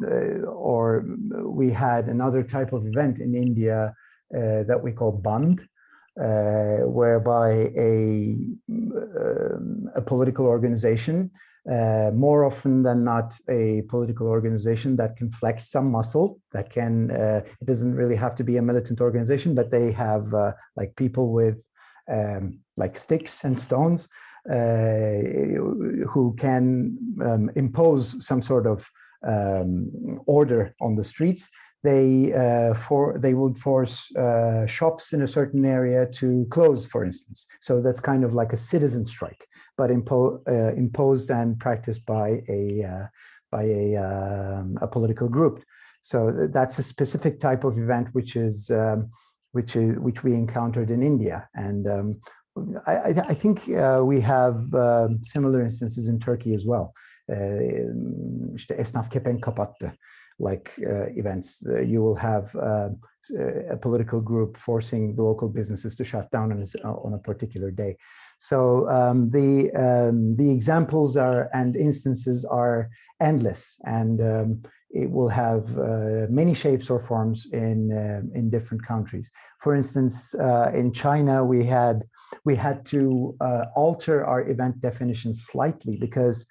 or we had another type of event in India that we call Band, whereby a political organization, more often than not a political organization that can flex some muscle, that can, it doesn't really have to be a militant organization, but they have like people with like sticks and stones who can impose some sort of order on the streets. They would force shops in a certain area to close, for instance. So that's kind of like a citizen strike, but imposed and practiced by a political group. So that's a specific type of event which we encountered in India, and I think we have similar instances in Turkey as well. İşte esnaf kepenk kapattı. Like events, you will have a political group forcing the local businesses to shut down on a particular day. So the examples and instances are endless, and it will have many shapes or forms in different countries. For instance, in China, we had to alter our event definition slightly, because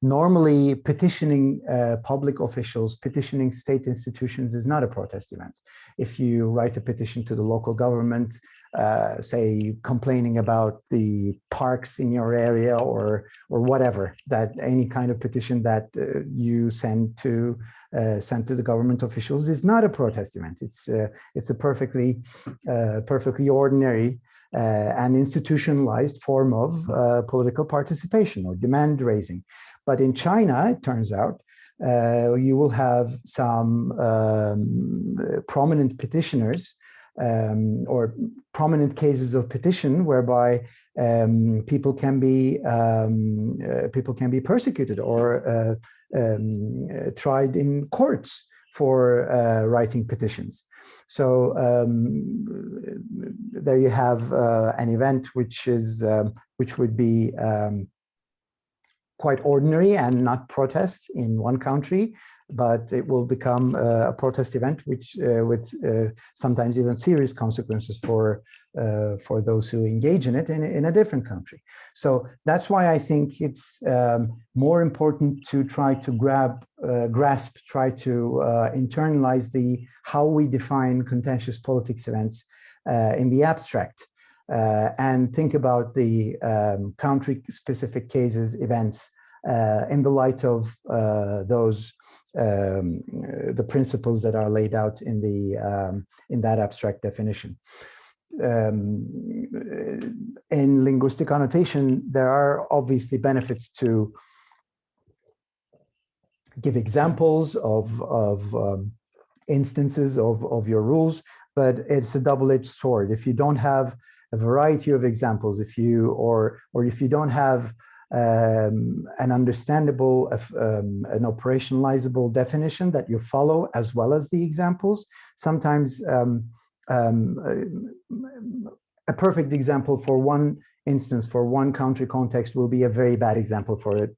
normally petitioning public officials, petitioning state institutions is not a protest event. If you write a petition to the local government, say complaining about the parks in your area or whatever, that any kind of petition that you send to the government officials is not a protest event. It's a perfectly ordinary an institutionalized form of political participation or demand raising. But in China, it turns out, you will have some prominent petitioners or prominent cases of petition whereby people can be persecuted or tried in courts for writing petitions. So there you have an event which would be quite ordinary and not protest in one country, but it will become a protest event which with sometimes even serious consequences for those who engage in it in a different country. So that's why I think it's more important to try to try to internalize how we define contentious politics events in the abstract, and think about the country-specific cases, events, in the light of those the principles that are laid out in that abstract definition. In linguistic annotation, there are obviously benefits to give examples of instances of your rules, but it's a double-edged sword. If you don't have a variety of examples, if you don't have an understandable, an operationalizable definition that you follow as well as the examples, sometimes a perfect example for one instance, for one country context, will be a very bad example for a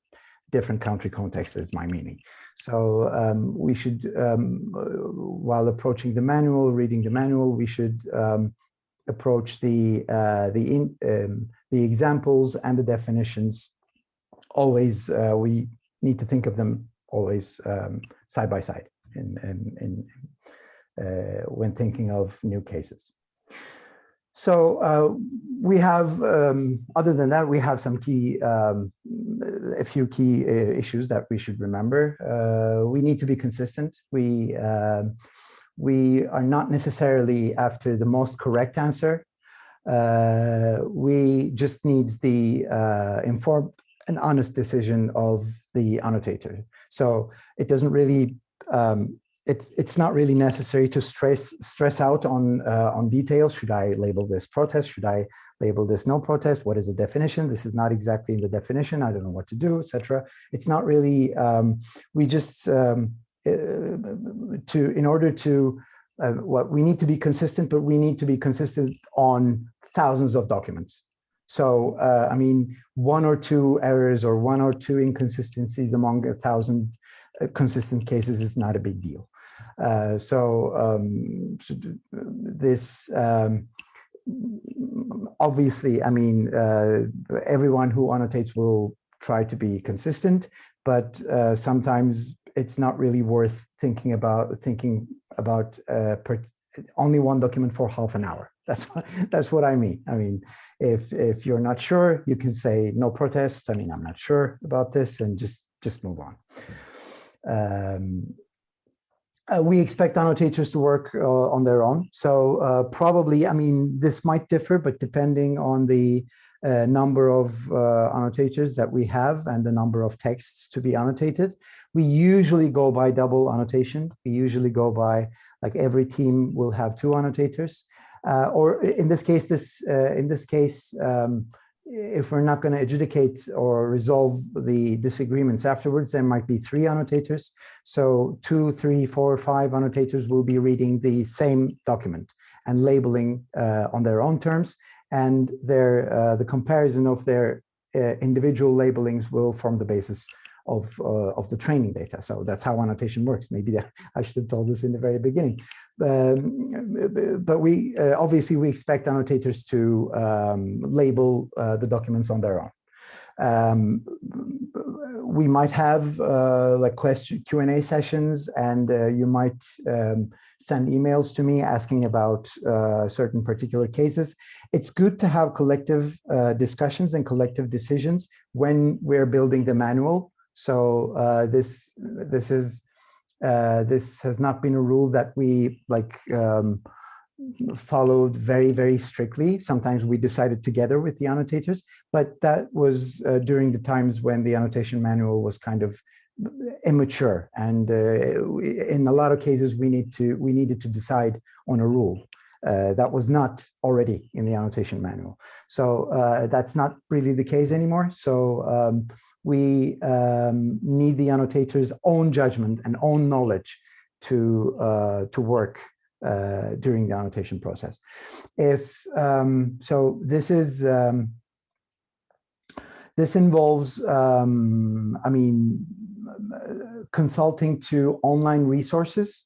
different country context, is my meaning. So we should, while approaching the manual, reading the manual, we should approach the examples and the definitions. Always, we need to think of them always side by side when thinking of new cases. So we have, other than that, we have some key, a few key issues that we should remember. We need to be consistent. We are not necessarily after the most correct answer. We just need the informed and honest decision of the annotator. So it doesn't really, it's not really necessary to stress out on details. Should I label this protest? Should I label this no protest? What is the definition? This is not exactly in the definition. I don't know what to do, etc. It's not really. We just in order to what we need to be consistent, but we need to be consistent on thousands of documents. So I mean, 1 or 2 errors or 1 or 2 inconsistencies among 1,000 consistent cases is not a big deal. This obviously, I mean, everyone who annotates will try to be consistent, but sometimes it's not really worth thinking about only one document for half an hour. That's what I mean. I mean, if you're not sure, you can say no protest. I mean, I'm not sure about this, and just move on. We expect annotators to work on their own. So probably, I mean, this might differ, but depending on the number of annotators that we have and the number of texts to be annotated, we usually go by double annotation. We usually go by, like, every team will have 2 annotators. Or in this case, if we're not going to adjudicate or resolve the disagreements afterwards, there might be 3 annotators. So 2, 3, 4, 5 annotators will be reading the same document and labeling on their own terms, and the comparison of their individual labelings will form the basis of the training data. So that's how annotation works. Maybe I should have told this in the very beginning. But we obviously we expect annotators to label the documents on their own. We might have like Q&A sessions, and you might send emails to me asking about certain particular cases. It's good to have collective discussions and collective decisions when we're building the manual. So this has not been a rule that we followed very, very strictly. Sometimes we decided together with the annotators, but that was during the times when the annotation manual was kind of immature, and in a lot of cases we needed to decide on a rule that was not already in the annotation manual. So that's not really the case anymore. So we need the annotator's own judgment and own knowledge to work during the annotation process. So this involves, I mean, consulting to online resources.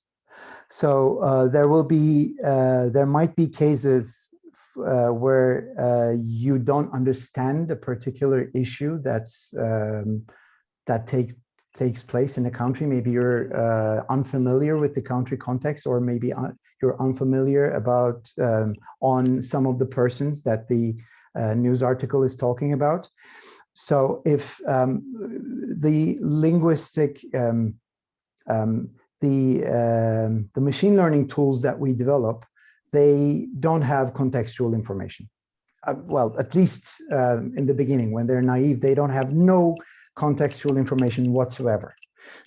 So there might be cases where you don't understand a particular issue that takes place in a country. Maybe you're unfamiliar with the country context, or maybe you're unfamiliar about on some of the persons that the news article is talking about. So if the linguistic, the machine learning tools that we develop, they don't have contextual information. Well, at least in the beginning, when they're naive, they don't have no contextual information whatsoever.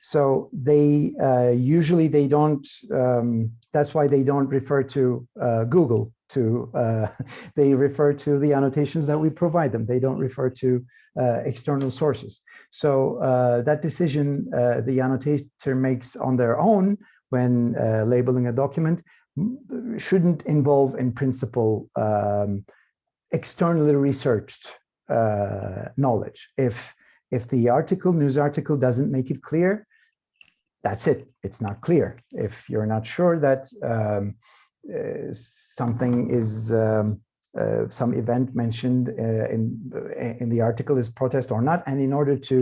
So they usually they don't. That's why they don't refer to Google. They refer to the annotations that we provide them. They don't refer to external sources. So that decision the annotator makes on their own when labeling a document shouldn't involve, in principle, externally researched knowledge. If the news article doesn't make it clear, that's it. It's not clear. If you're not sure that something is some event mentioned in the article is protest or not, and in order to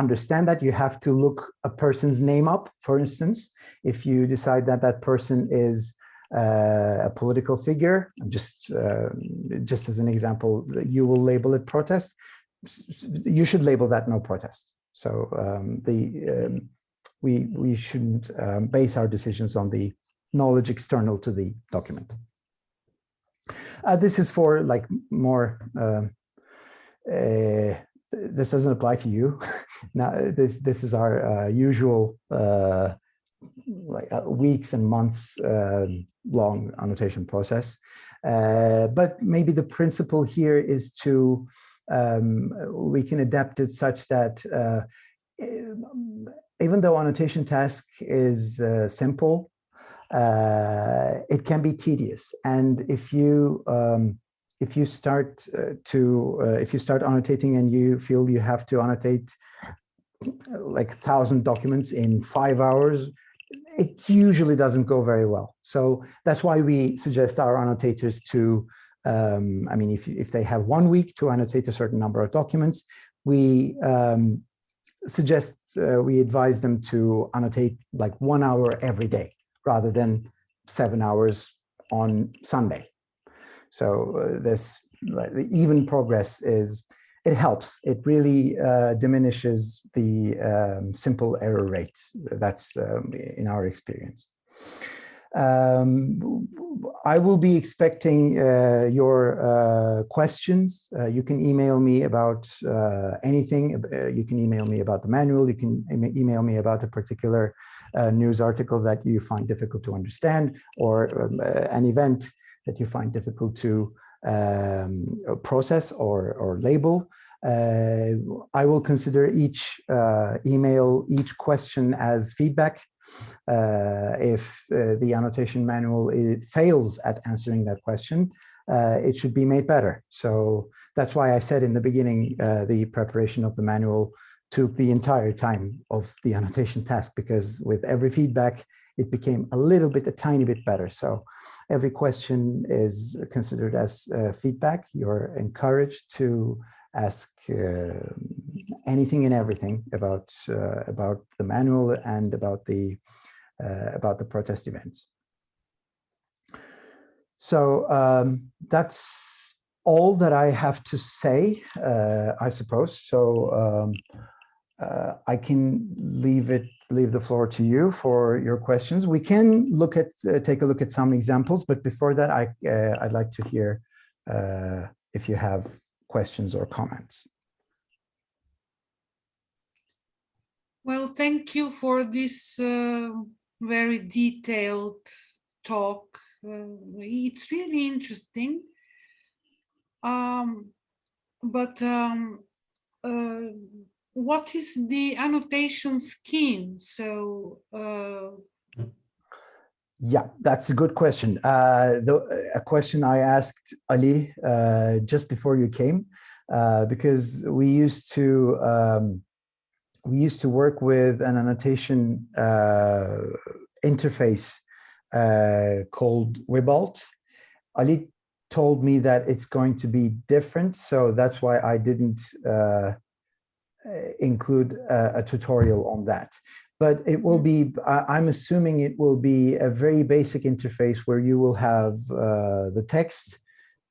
understand that, you have to look a person's name up. For instance, if you decide that that person is a political figure, just as an example, you will label it protest. You should label that no protest. So we shouldn't base our decisions on the knowledge external to the document. This is for like more. This doesn't apply to you. Now, this is our usual like weeks and months long annotation process. But maybe the principle here is to we can adapt it such that even though annotation task is simple, it can be tedious. And if you start annotating and you feel you have to annotate like 1,000 documents in 5 hours, it usually doesn't go very well. So that's why we suggest our annotators to, I mean, if they have 1 week to annotate a certain number of documents, we we advise them to annotate like 1 hour every day, rather than 7 hours on Sunday. So this even progress it helps. It really diminishes the simple error rate. That's in our experience. I will be expecting your questions. You can email me about anything. You can email me about the manual. You can email me about a particular news article that you find difficult to understand, or an event that you find difficult to process or label. I will consider each email, each question as feedback. If the annotation manual fails at answering that question, it should be made better. So that's why I said in the beginning, the preparation of the manual took the entire time of the annotation task, because with every feedback, it became a tiny bit better. So every question is considered as feedback. You're encouraged to ask anything and everything about the manual and about the protest events. So that's all that I have to say, I suppose. So I can leave the floor to you for your questions. We can take a look at some examples, but before that, I'd like to hear if you have questions or comments. Well, thank you for this very detailed talk. It's really interesting. What is the annotation scheme? So yeah, that's a good question. A question I asked Ali just before you came, because we used to work with an annotation interface called Wibalt. Ali told me that it's going to be different, so that's why I didn't include a tutorial on that. But it will be, I'm assuming it will be a very basic interface where you will have the text,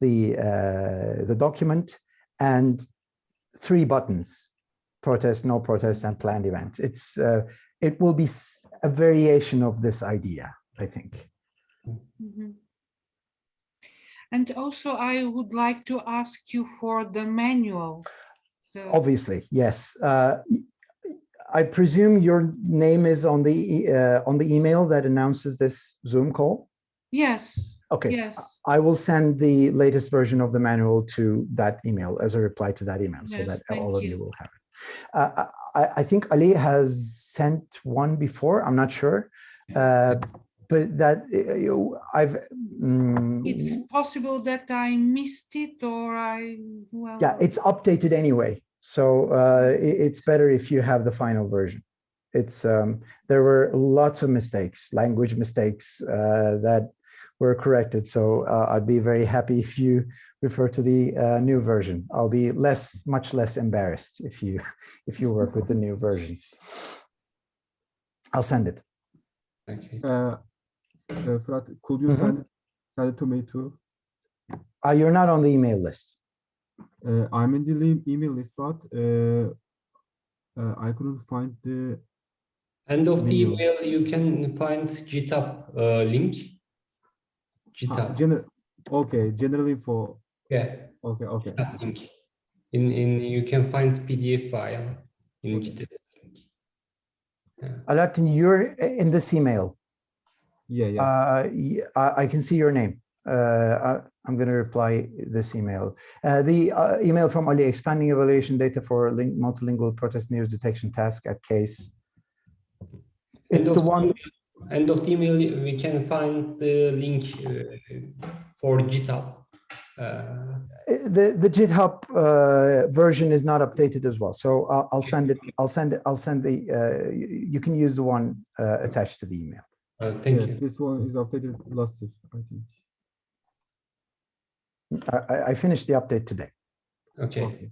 the document, and 3 buttons: protest, no protest, and planned event. It will be a variation of this idea, I think. Mm-hmm. And also, I would like to ask you for the manual. So... Obviously, yes. I presume your name is on the email that announces this Zoom call? Yes. Okay. Yes. I will send the latest version of the manual to that email as a reply to that email, so that all of you will have it. I think Ali has sent one before. I'm not sure. but that It's possible that I missed it, or well. Yeah, it's updated anyway. So it's better if you have the final version. It's there were lots of mistakes, language mistakes that were corrected. So I'd be very happy if you refer to the new version. I'll be much less embarrassed if you work with the new version. I'll send it. Okay. Fırat, could you send it to me too? You're not on the email list. I'm in the email list, but I couldn't find the End of the menu. email, you can find GitHub link. GitHub. Okay, generally for. Yeah. Okay. GitHub link. You can find PDF file in GitHub link. Yeah. Alaaddin, you're in this email. Yeah. I can see your name. I'm going to reply this email. The email from Ali, expanding evaluation data for multilingual protest news detection task at case. It's the one. End of the email, we can find the link for GitHub. The GitHub version is not updated as well, so I'll send it. I'll send the. You can use the one attached to the email. Thank you. This one is updated last year, I think. I finished the update today. Okay.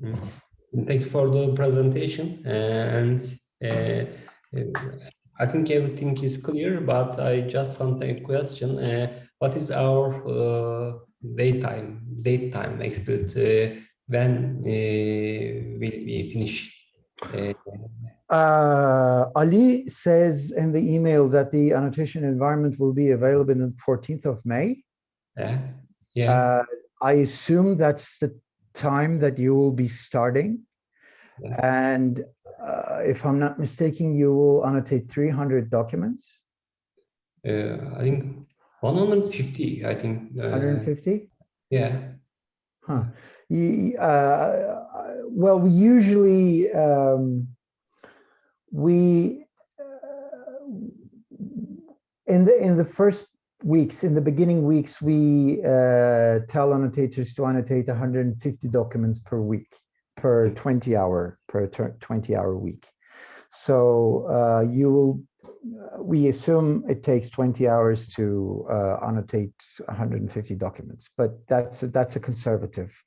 Thank you for the presentation, and I think everything is clear, but I just want a question. What is our date time expected when will we finish? Ali says in the email that the annotation environment will be available on the 14th of May. Yeah. I assume that's the time that you will be starting. Yeah. And if I'm not mistaken, you will annotate 300 documents. I think 150, I think. 150? Yeah. Huh. Well, we usually, in the first weeks, in the beginning weeks, we tell annotators to annotate 150 documents per week, per 20-hour week. So we assume it takes 20 hours to annotate 150 documents, but that's a conservative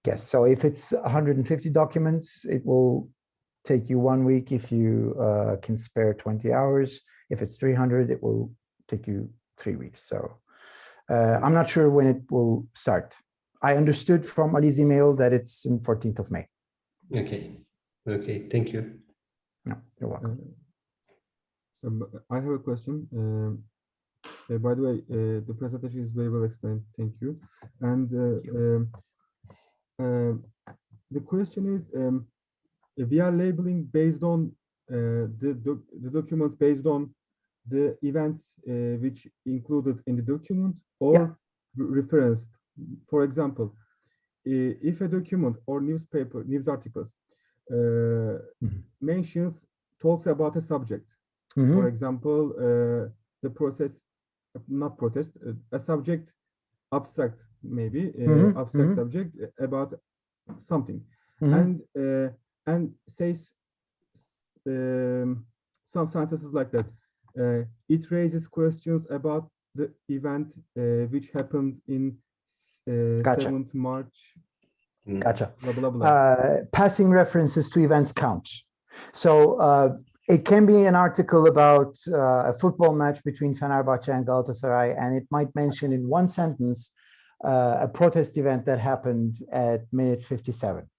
guess. So if it's 150 documents, it will take you 1 week if you can spare 20 hours. If it's 300, it will take you 3 weeks. So I'm not sure when it will start. I understood from Ali's email that it's on 14th of May. Okay, thank you. No, you're welcome. I have a question. By the way, the presentation is very well explained. Thank you. And the question is, we are labeling based on the documents based on the events which included in the document or referenced. For example, if a document or newspaper, news articles talks about a subject, for example, the a subject, abstract, maybe, abstract subject about something, and says some sentences like that. It raises questions about the event which happened in 7th March. Gotcha. Blah, blah, blah. Passing references to events count. So it can be an article about a football match between Fenerbahce and Galatasaray, and it might mention in one sentence a protest event that happened at minute 57.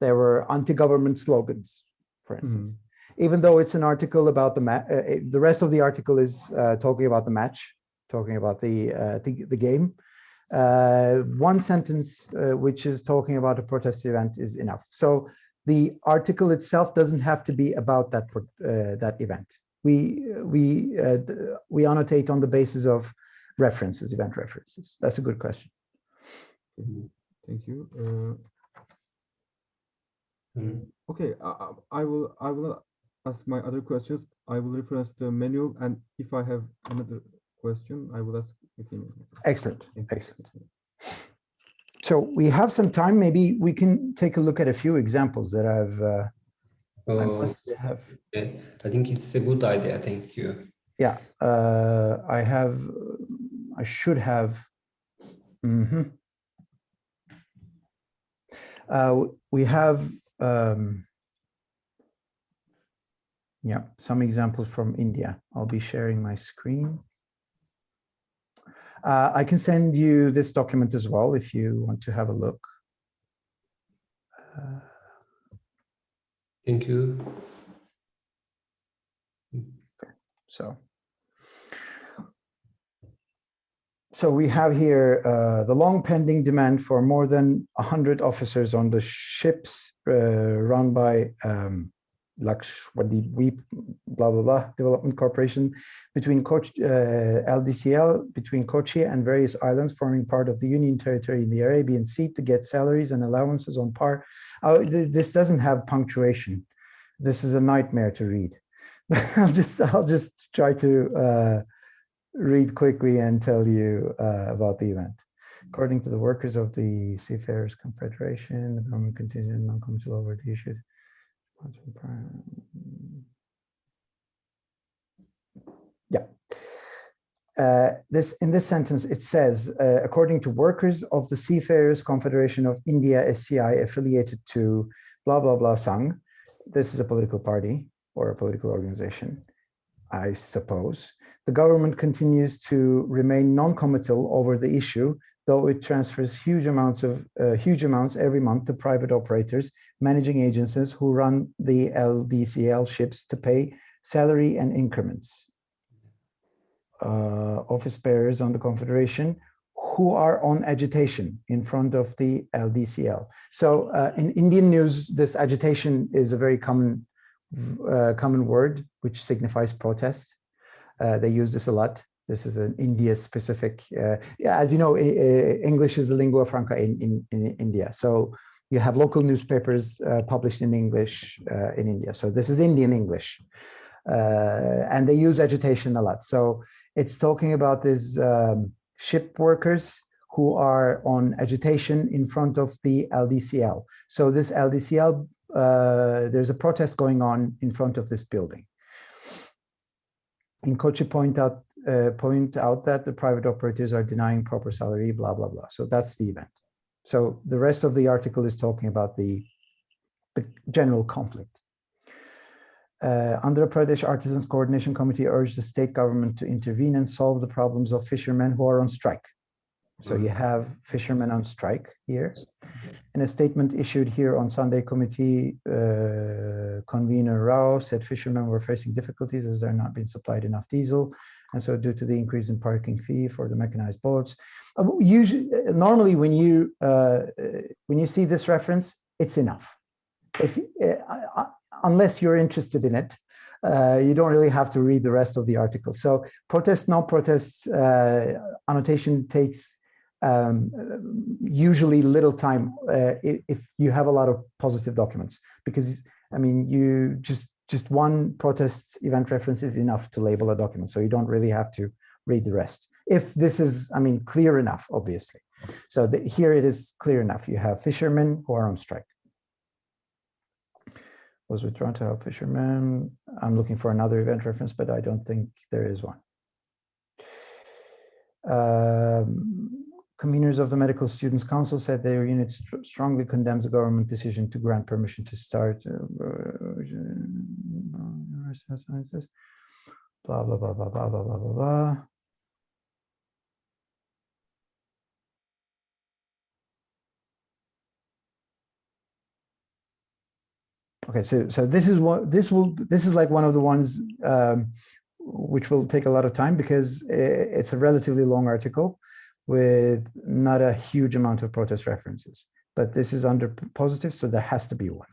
There were anti-government slogans, for instance. Even though it's an article about the match, the rest of the article is talking about the match, talking about the game. One sentence which is talking about a protest event is enough. So the article itself doesn't have to be about that event. We annotate on the basis of references, event references. That's a good question. Thank you. Okay, I will ask my other questions, I will reference the manual, and if I have another question, I will ask within. Excellent, excellent. So we have some time. Maybe we can take a look at a few examples that I must have. Okay. I think it's a good idea. Thank you. Yeah, I should have. We have, yeah, some examples from India. I'll be sharing my screen. I can send you this document as well if you want to have a look. Thank you. Okay, so we have here the long pending demand for more than 100 officers on the ships run by Lakshadweep, blah, blah, blah, Development Corporation between LDCL, between Kochi and various islands forming part of the Union Territory in the Arabian Sea to get salaries and allowances on par. This doesn't have punctuation. This is a nightmare to read. I'll just try to read quickly and tell you about the event. According to the workers of the Seafarers Confederation, the government contingent non-commercial overdue issues. Yeah. In this sentence, it says, according to workers of the Seafarers Confederation of India, SCI, affiliated to blah, blah, blah, Sangh. This is a political party or a political organization, I suppose. The government continues to remain non-committal over the issue, though it transfers huge amounts every month to private operators, managing agencies who run the LDCL ships to pay salary and increments. Office bearers on the Confederation who are on agitation in front of the LDCL. So in Indian news, this agitation is a very common word which signifies protest. They use this a lot. This is an India specific, yeah, as you know, English is the lingua franca in India. So you have local newspapers published in English in India. So this is Indian English. And they use agitation a lot. So it's talking about these ship workers who are on agitation in front of the LDCL. So this LDCL, there's a protest going on in front of this building. In Kochi point out that the private operators are denying proper salary, blah, blah, blah. So that's the event. So the rest of the article is talking about the general conflict. Andhra Pradesh Artisans Coordination Committee urged the state government to intervene and solve the problems of fishermen who are on strike. So you have fishermen on strike here. In a statement issued here on Sunday, committee convener Rao said fishermen were facing difficulties as they're not being supplied enough diesel. And so due to the increase in parking fee for the mechanized boats, normally when you see this reference, it's enough. Unless you're interested in it, you don't really have to read the rest of the article. So protests, no protests, annotation takes usually little time if you have a lot of positive documents, because I mean, you just one protest event reference is enough to label a document. So you don't really have to read the rest. If this is, I mean, clear enough, obviously. So here it is clear enough. You have fishermen who are on strike. Was withdrawn to help fishermen. I'm looking for another event reference, but I don't think there is one. Conveners of the Medical Students Council said their unit strongly condemns the government decision to grant permission to start blah, blah, blah, blah, blah, blah, blah, blah, blah. Okay, so this is like one of the ones which will take a lot of time because it's a relatively long article with not a huge amount of protest references, but this is under positive, so there has to be one.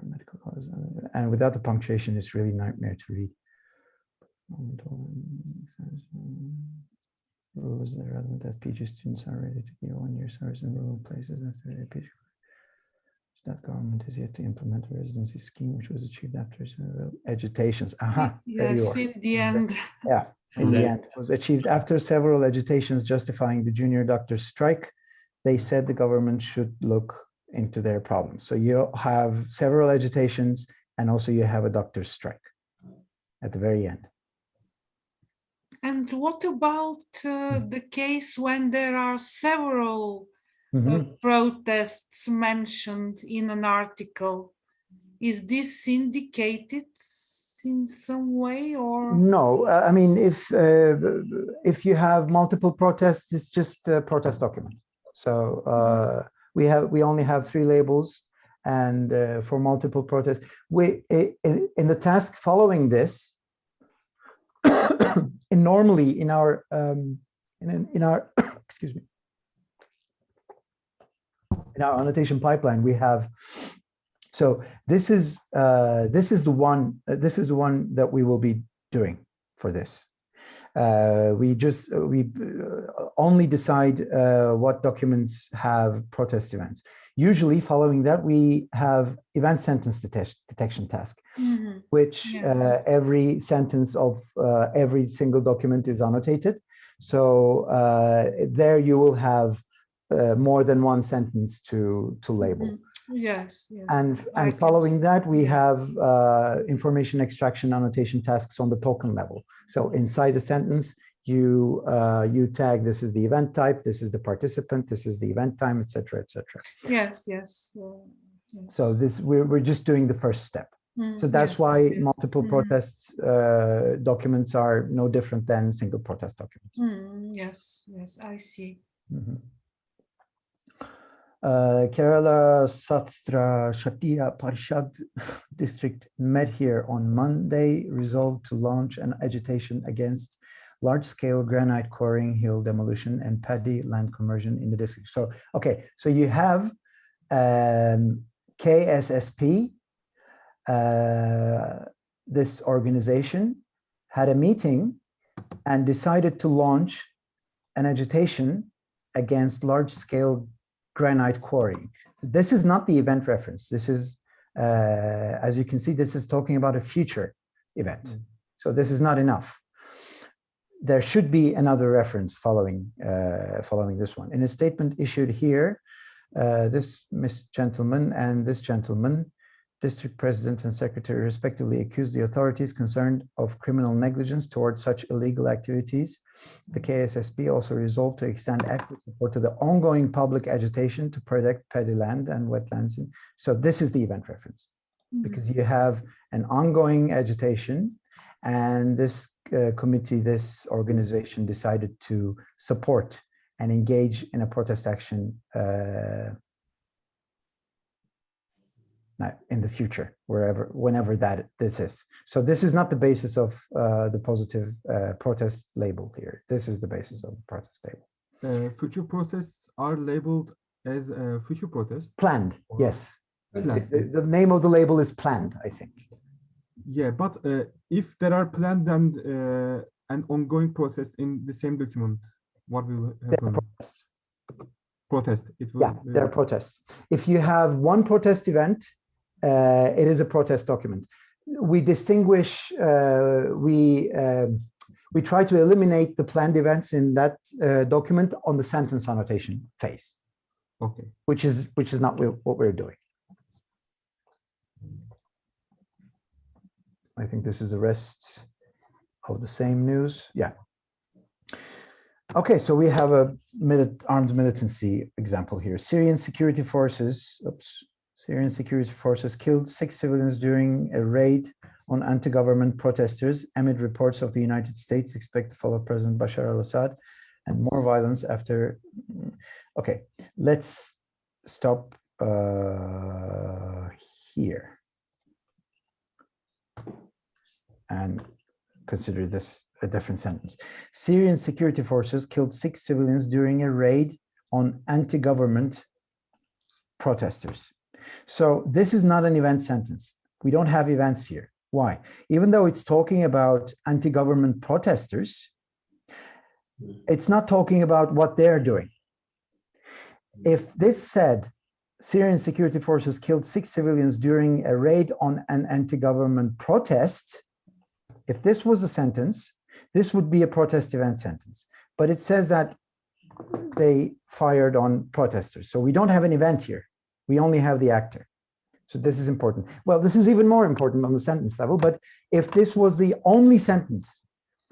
Medical cause, and without the punctuation, it's really a nightmare to read. Rules that are relevant as PG students are ready to give 1 year service in rural places after their PG. That government government is yet to implement a residency scheme which was achieved after agitations. Aha, there you Yes, are. in the end. Yeah, in the end, was achieved after several agitations justifying the junior doctors' strike. They said the government should look into their problems. So you have several agitations, and also you have a doctor's strike at the very end. And what about the case when there are several protests mentioned in an article? Is this indicated in some way, or? No, I mean, if you have multiple protests, it's just a protest document. So we only have 3 labels, and for multiple protests, in the task following this, normally in our excuse me, in our annotation pipeline, we have. So this is the one that we will be doing for this. We only decide what documents have protest events. Usually, following that, we have event sentence detection task, which every sentence of every single document is annotated. So there you will have more than one sentence to label. Yes, yes. And following that, we have information extraction annotation tasks on the token level. So inside the sentence, you tag, this is the event type, this is the participant, this is the event time, etc., etc. Yes, yes. Yes. So this we're just doing the first step. So that's why multiple protests documents are no different than single protest documents. Yes, yes, I see. Kerala Satra Shatia Parishad district met here on Monday, resolved to launch an agitation against large-scale granite quarrying, hill demolition, and paddy land conversion in the district. So, okay, so you have KSSP, this organization, had a meeting and decided to launch an agitation against large-scale granite quarrying. This is not the event reference. This is, as you can see, this is talking about a future event. So this is not enough. There should be another reference following this one. In a statement issued here, this gentleman and this gentleman, district president and secretary respectively, accused the authorities concerned of criminal negligence towards such illegal activities. The KSSP also resolved to extend active support to the ongoing public agitation to protect paddy land and wetlands. So this is the event reference, because you have an ongoing agitation, and this committee, this organization decided to support and engage in a protest action in the future, whenever this is. So this is not the basis of the positive protest label here. This is the basis of the protest label. Future protests are labeled as future protests? Planned, yes. Planned. The name of the label is planned, I think. Yeah, but if there are planned and an ongoing process in the same document, what will happen? Protest. It will, yeah, there are protests. If you have one protest event, it is a protest document. We distinguish, we try to eliminate the planned events in that document on the sentence annotation phase. Okay. Which is not what we're doing. I think this is the rest of the same news. Yeah. Okay, so we have a armed militancy example here. Syrian security forces killed 6 civilians during a raid on anti-government protesters amid reports of the United States expect to follow President Bashar al-Assad and more violence after. Okay, let's stop here and consider this a different sentence. Syrian security forces killed 6 civilians during a raid on anti-government protesters. So this is not an event sentence. We don't have events here. Why? Even though it's talking about anti-government protesters, it's not talking about what they're doing. If this said Syrian security forces killed 6 civilians during a raid on an anti-government protest. If this was the sentence, this would be a protest event sentence. But it says that they fired on protesters. So we don't have an event here. We only have the actor. So this is important. Well, this is even more important on the sentence level. But if this was the only sentence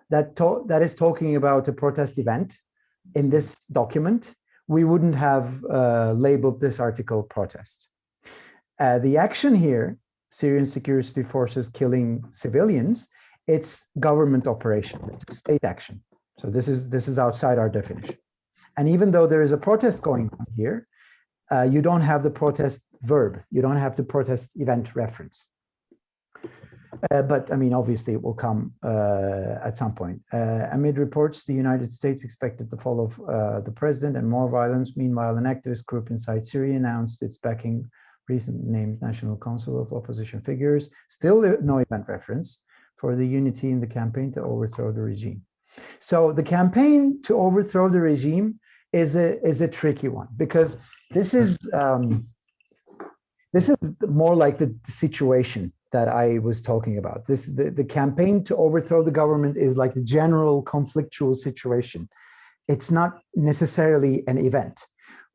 that is talking about a protest event in this document, we wouldn't have labeled this article protest. The action here, Syrian security forces killing civilians, it's government operation, it's a state action. So this is outside our definition. And even though there is a protest going on here, you don't have the protest verb. You don't have the protest event reference. But I mean, obviously it will come at some point. Amid reports, the United States expected the fall of the president and more violence. Meanwhile, an activist group inside Syria announced its backing recently named National Council of Opposition Figures. Still no event reference for the unity in the campaign to overthrow the regime. So the campaign to overthrow the regime is a tricky one, because this is more like the situation that I was talking about. The campaign to overthrow the government is like the general conflictual situation. It's not necessarily an event.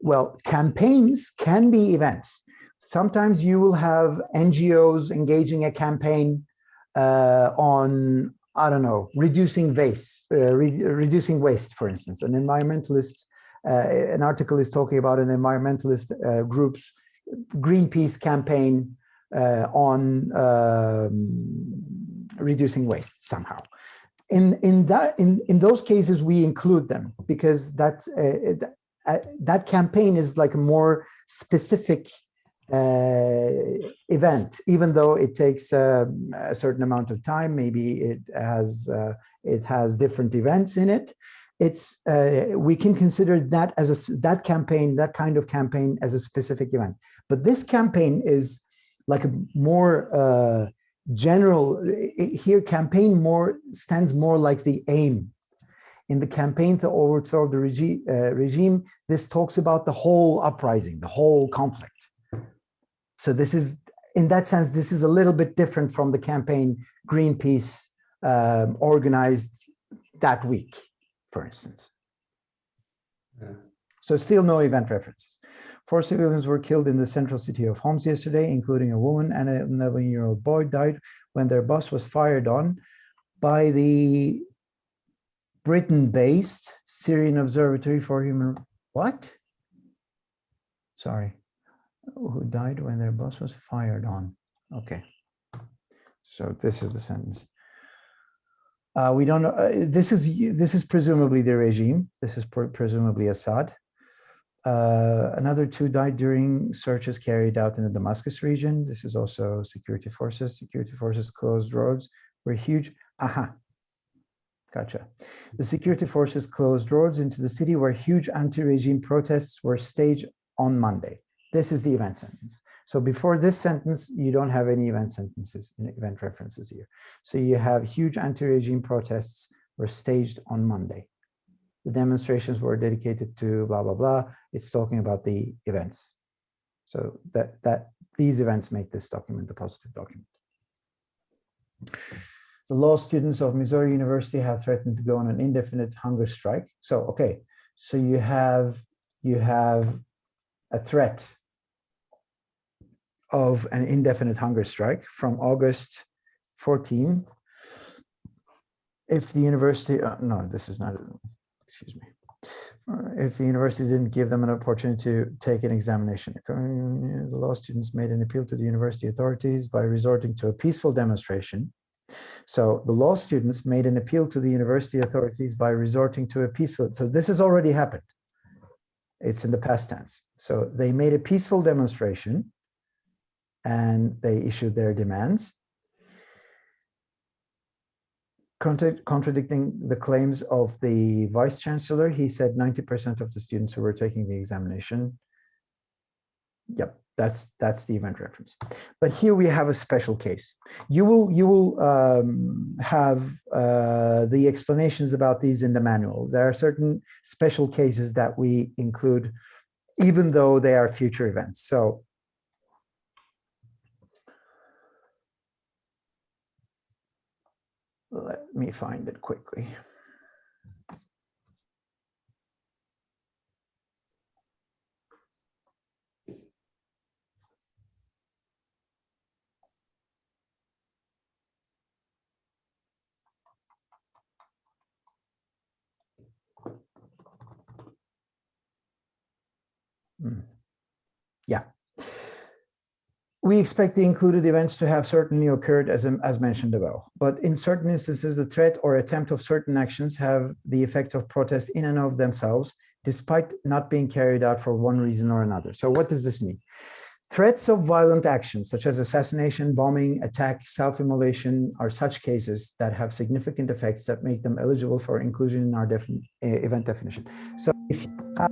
Well, campaigns can be events. Sometimes you will have NGOs engaging a campaign on, I don't know, reducing waste, for instance. An environmentalist, an article is talking about an environmentalist group's Greenpeace campaign on reducing waste somehow. In those cases, we include them because that campaign is like a more specific event, even though it takes a certain amount of time. Maybe it has different events in it. It's we can consider that as that kind of campaign as a specific event. But this campaign is like a more general. Here, campaign stands more like the aim. In the campaign to overthrow the regime, this talks about the whole uprising, the whole conflict. So this is, in that sense, this is a little bit different from the campaign Greenpeace organized that week, for instance. Yeah. So still no event references. 4 civilians were killed in the central city of Homs yesterday, including a woman and an 11-year-old boy died when their bus was fired on by the Britain-based Syrian Observatory for Human... What? Sorry. Who died when their bus was fired on. Okay. So this is the sentence. We don't know. This is presumably the regime. This is presumably Assad. Another 2 died during searches carried out in the Damascus region. This is also security forces. Security forces closed roads where huge... Aha. Gotcha. The security forces closed roads into the city where huge anti-regime protests were staged on Monday. This is the event sentence. So before this sentence, you don't have any event sentences, event references here. So you have huge anti-regime protests were staged on Monday. The demonstrations were dedicated to blah, blah, blah. It's talking about the events. So that these events make this document a positive document. The law students of Missouri University have threatened to go on an indefinite hunger strike. So, okay, so you have a threat of an indefinite hunger strike from August 14. If the university, no, this is not, excuse me. If the university didn't give them an opportunity to take an examination. The law students made an appeal to the university authorities by resorting to a peaceful demonstration. So the law students made an appeal to the university authorities by resorting to a peaceful, so this has already happened. It's in the past tense. So they made a peaceful demonstration and they issued their demands, contradicting the claims of the vice chancellor. He said 90% of the students who were taking the examination. Yep, that's the event reference. But here we have a special case. You will have the explanations about these in the manual. There are certain special cases that we include even though they are future events. So let me find it quickly. Yeah. We expect the included events to have certainly occurred as mentioned above, but in certain instances, the threat or attempt of certain actions have the effect of protest in and of themselves, despite not being carried out for one reason or another. So what does this mean? Threats of violent actions, such as assassination, bombing, attack, self-immolation, are such cases that have significant effects that make them eligible for inclusion in our event definition. So if you have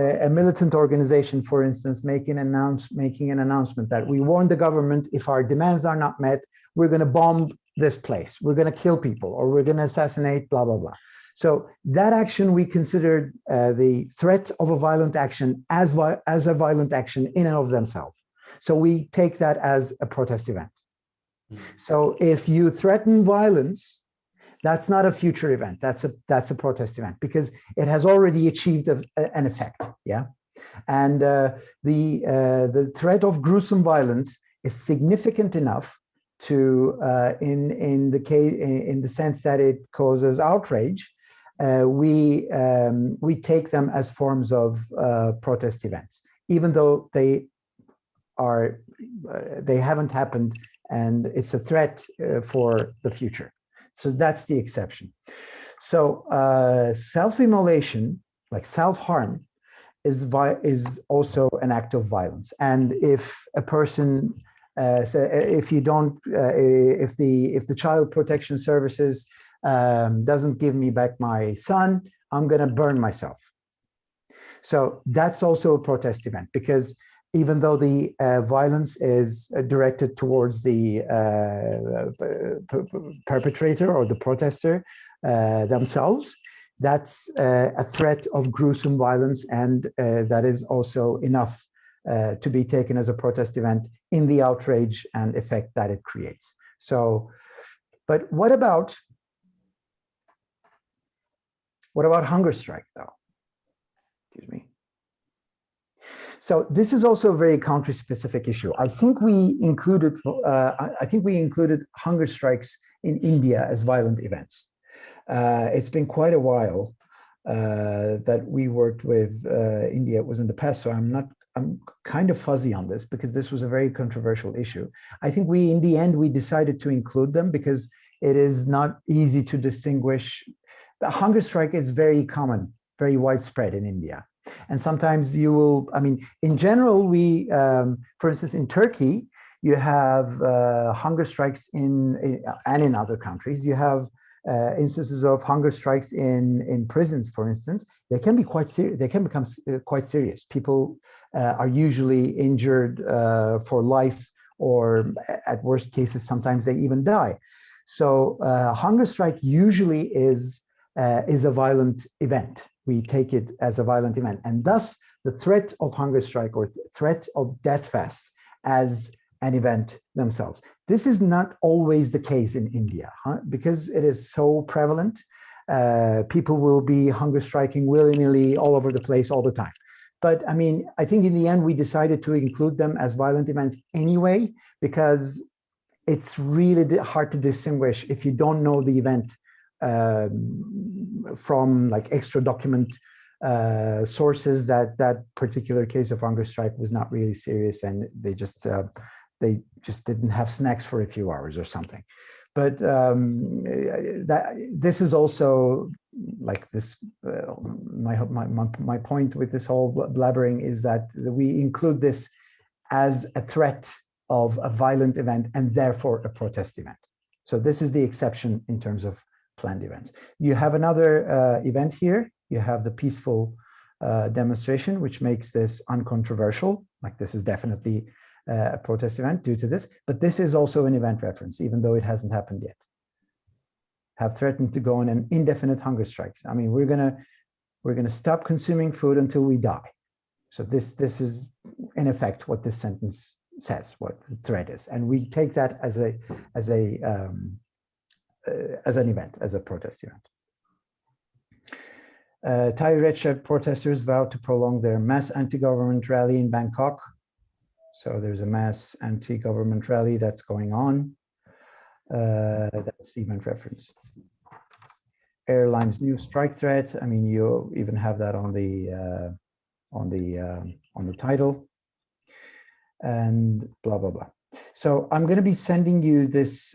a militant organization, for instance, making an announcement that we warn the government, if our demands are not met, we're going to bomb this place, we're going to kill people, or we're going to assassinate, blah, blah, blah. So that action, we considered the threat of a violent action as a violent action in and of themselves. So we take that as a protest event. So if you threaten violence, that's not a future event. That's a protest event because it has already achieved an effect. Yeah, and the threat of gruesome violence is significant enough to, in the sense that it causes outrage. We take them as forms of protest events, even though they haven't happened, and it's a threat for the future. So that's the exception. So self-immolation, like self-harm, is also an act of violence. And if a person, if the Child Protection Services doesn't give me back my son, I'm going to burn myself. So that's also a protest event, because even though the violence is directed towards the perpetrator or the protester themselves, that's a threat of gruesome violence, and that is also enough to be taken as a protest event in the outrage and effect that it creates. So, but what about hunger strike, though? Excuse me. So this is also a very country-specific issue. I think we included hunger strikes in India as violent events. It's been quite a while that we worked with India. It was in the past, so I'm kind of fuzzy on this because this was a very controversial issue. I think in the end, we decided to include them because it is not easy to distinguish. The hunger strike is very common, very widespread in India. And sometimes you will, I mean, in general, for instance, in Turkey, you have hunger strikes and in other countries, you have instances of hunger strikes in prisons, for instance. They can be quite serious. They can become quite serious. People are usually injured for life, or at worst cases, sometimes they even die. So hunger strike usually is a violent event. We take it as a violent event, and thus the threat of hunger strike or threat of death fast as an event themselves. This is not always the case in India, because it is so prevalent. People will be hunger striking willy-nilly all over the place all the time. But I mean, I think in the end, we decided to include them as violent events anyway, because it's really hard to distinguish if you don't know the event from like extra document sources that particular case of hunger strike was not really serious, and they just didn't have snacks for a few hours or something. But this is also like this. My point with this whole blabbering is that we include this as a threat of a violent event and therefore a protest event. So this is the exception in terms of planned events. You have another event here. You have the peaceful demonstration, which makes this uncontroversial. Like this is definitely a protest event due to this, but this is also an event reference, even though it hasn't happened yet. Have threatened to go on an indefinite hunger strikes. I mean, we're gonna stop consuming food until we die. So this is in effect what this sentence says, what the thread is, and we take that as an event, as a protest event. Thai red shirt protesters vow to prolong their mass anti-government rally in Bangkok. So there's a mass anti-government rally that's going on. That's the event reference. Airlines new strike threat. I mean, you even have that on the title, and blah blah blah. So I'm going to be sending you this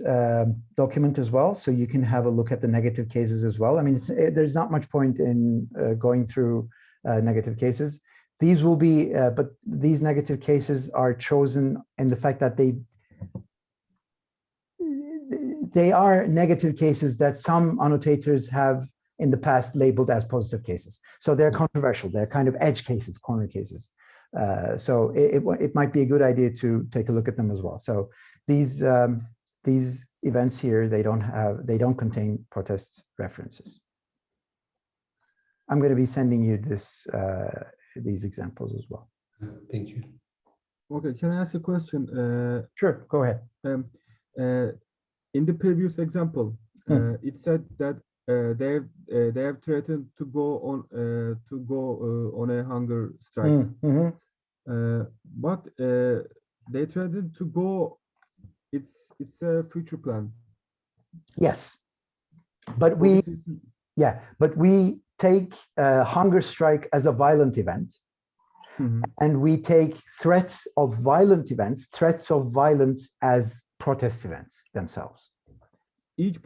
document as well, so you can have a look at the negative cases as well. I mean, there's not much point in going through negative cases. These will be, but these negative cases are chosen in the fact that they are negative cases that some annotators have in the past labeled as positive cases. So they're controversial. They're kind of edge cases, corner cases. So it might be a good idea to take a look at them as well. So these events here, they don't contain protest references. I'm going to be sending you these examples as well. Thank you. Okay, can I ask a question? Sure, go ahead. In the previous example, it said that they have threatened to go on a hunger strike. But they threatened to go. It's a future plan. Yes, but we take hunger strike as a violent event, and we take threats of violent events, threats of violence as protest events themselves. Each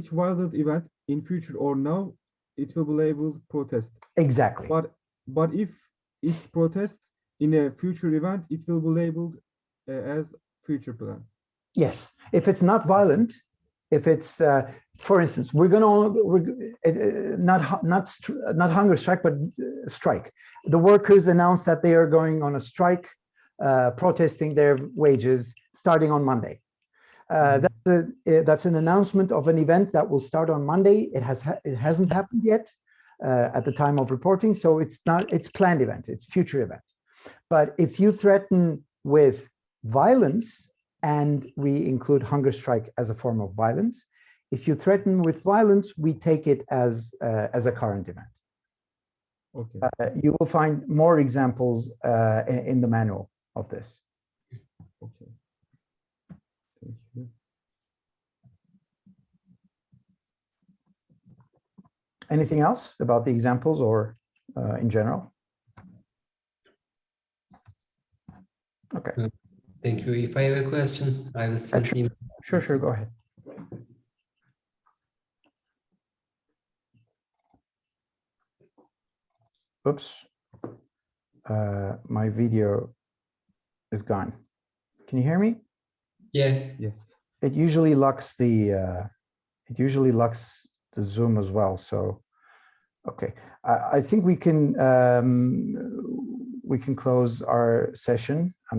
violent event in future or now, it will be labeled protest. Exactly. But if it's protest in a future event, it will be labeled as future plan. Yes, if it's not violent, if it's, for instance, we're not hunger strike, but strike. The workers announced that they are going on a strike, protesting their wages starting on Monday. That's an announcement of an event that will start on Monday. It hasn't happened yet at the time of reporting, so it's planned event, it's future event. But if you threaten with violence, and we include hunger strike as a form of violence, if you threaten with violence, we take it as a current event. Okay. You will find more examples in the manual of this. Okay. Thank you. Anything else about the examples or in general? Okay. Thank you. If I have a question, I will send him. Sure, go ahead. Oops. My video is gone. Can you hear me? Yeah. Yes. It usually locks the Zoom as well. So, okay. I think we can close our session. I'm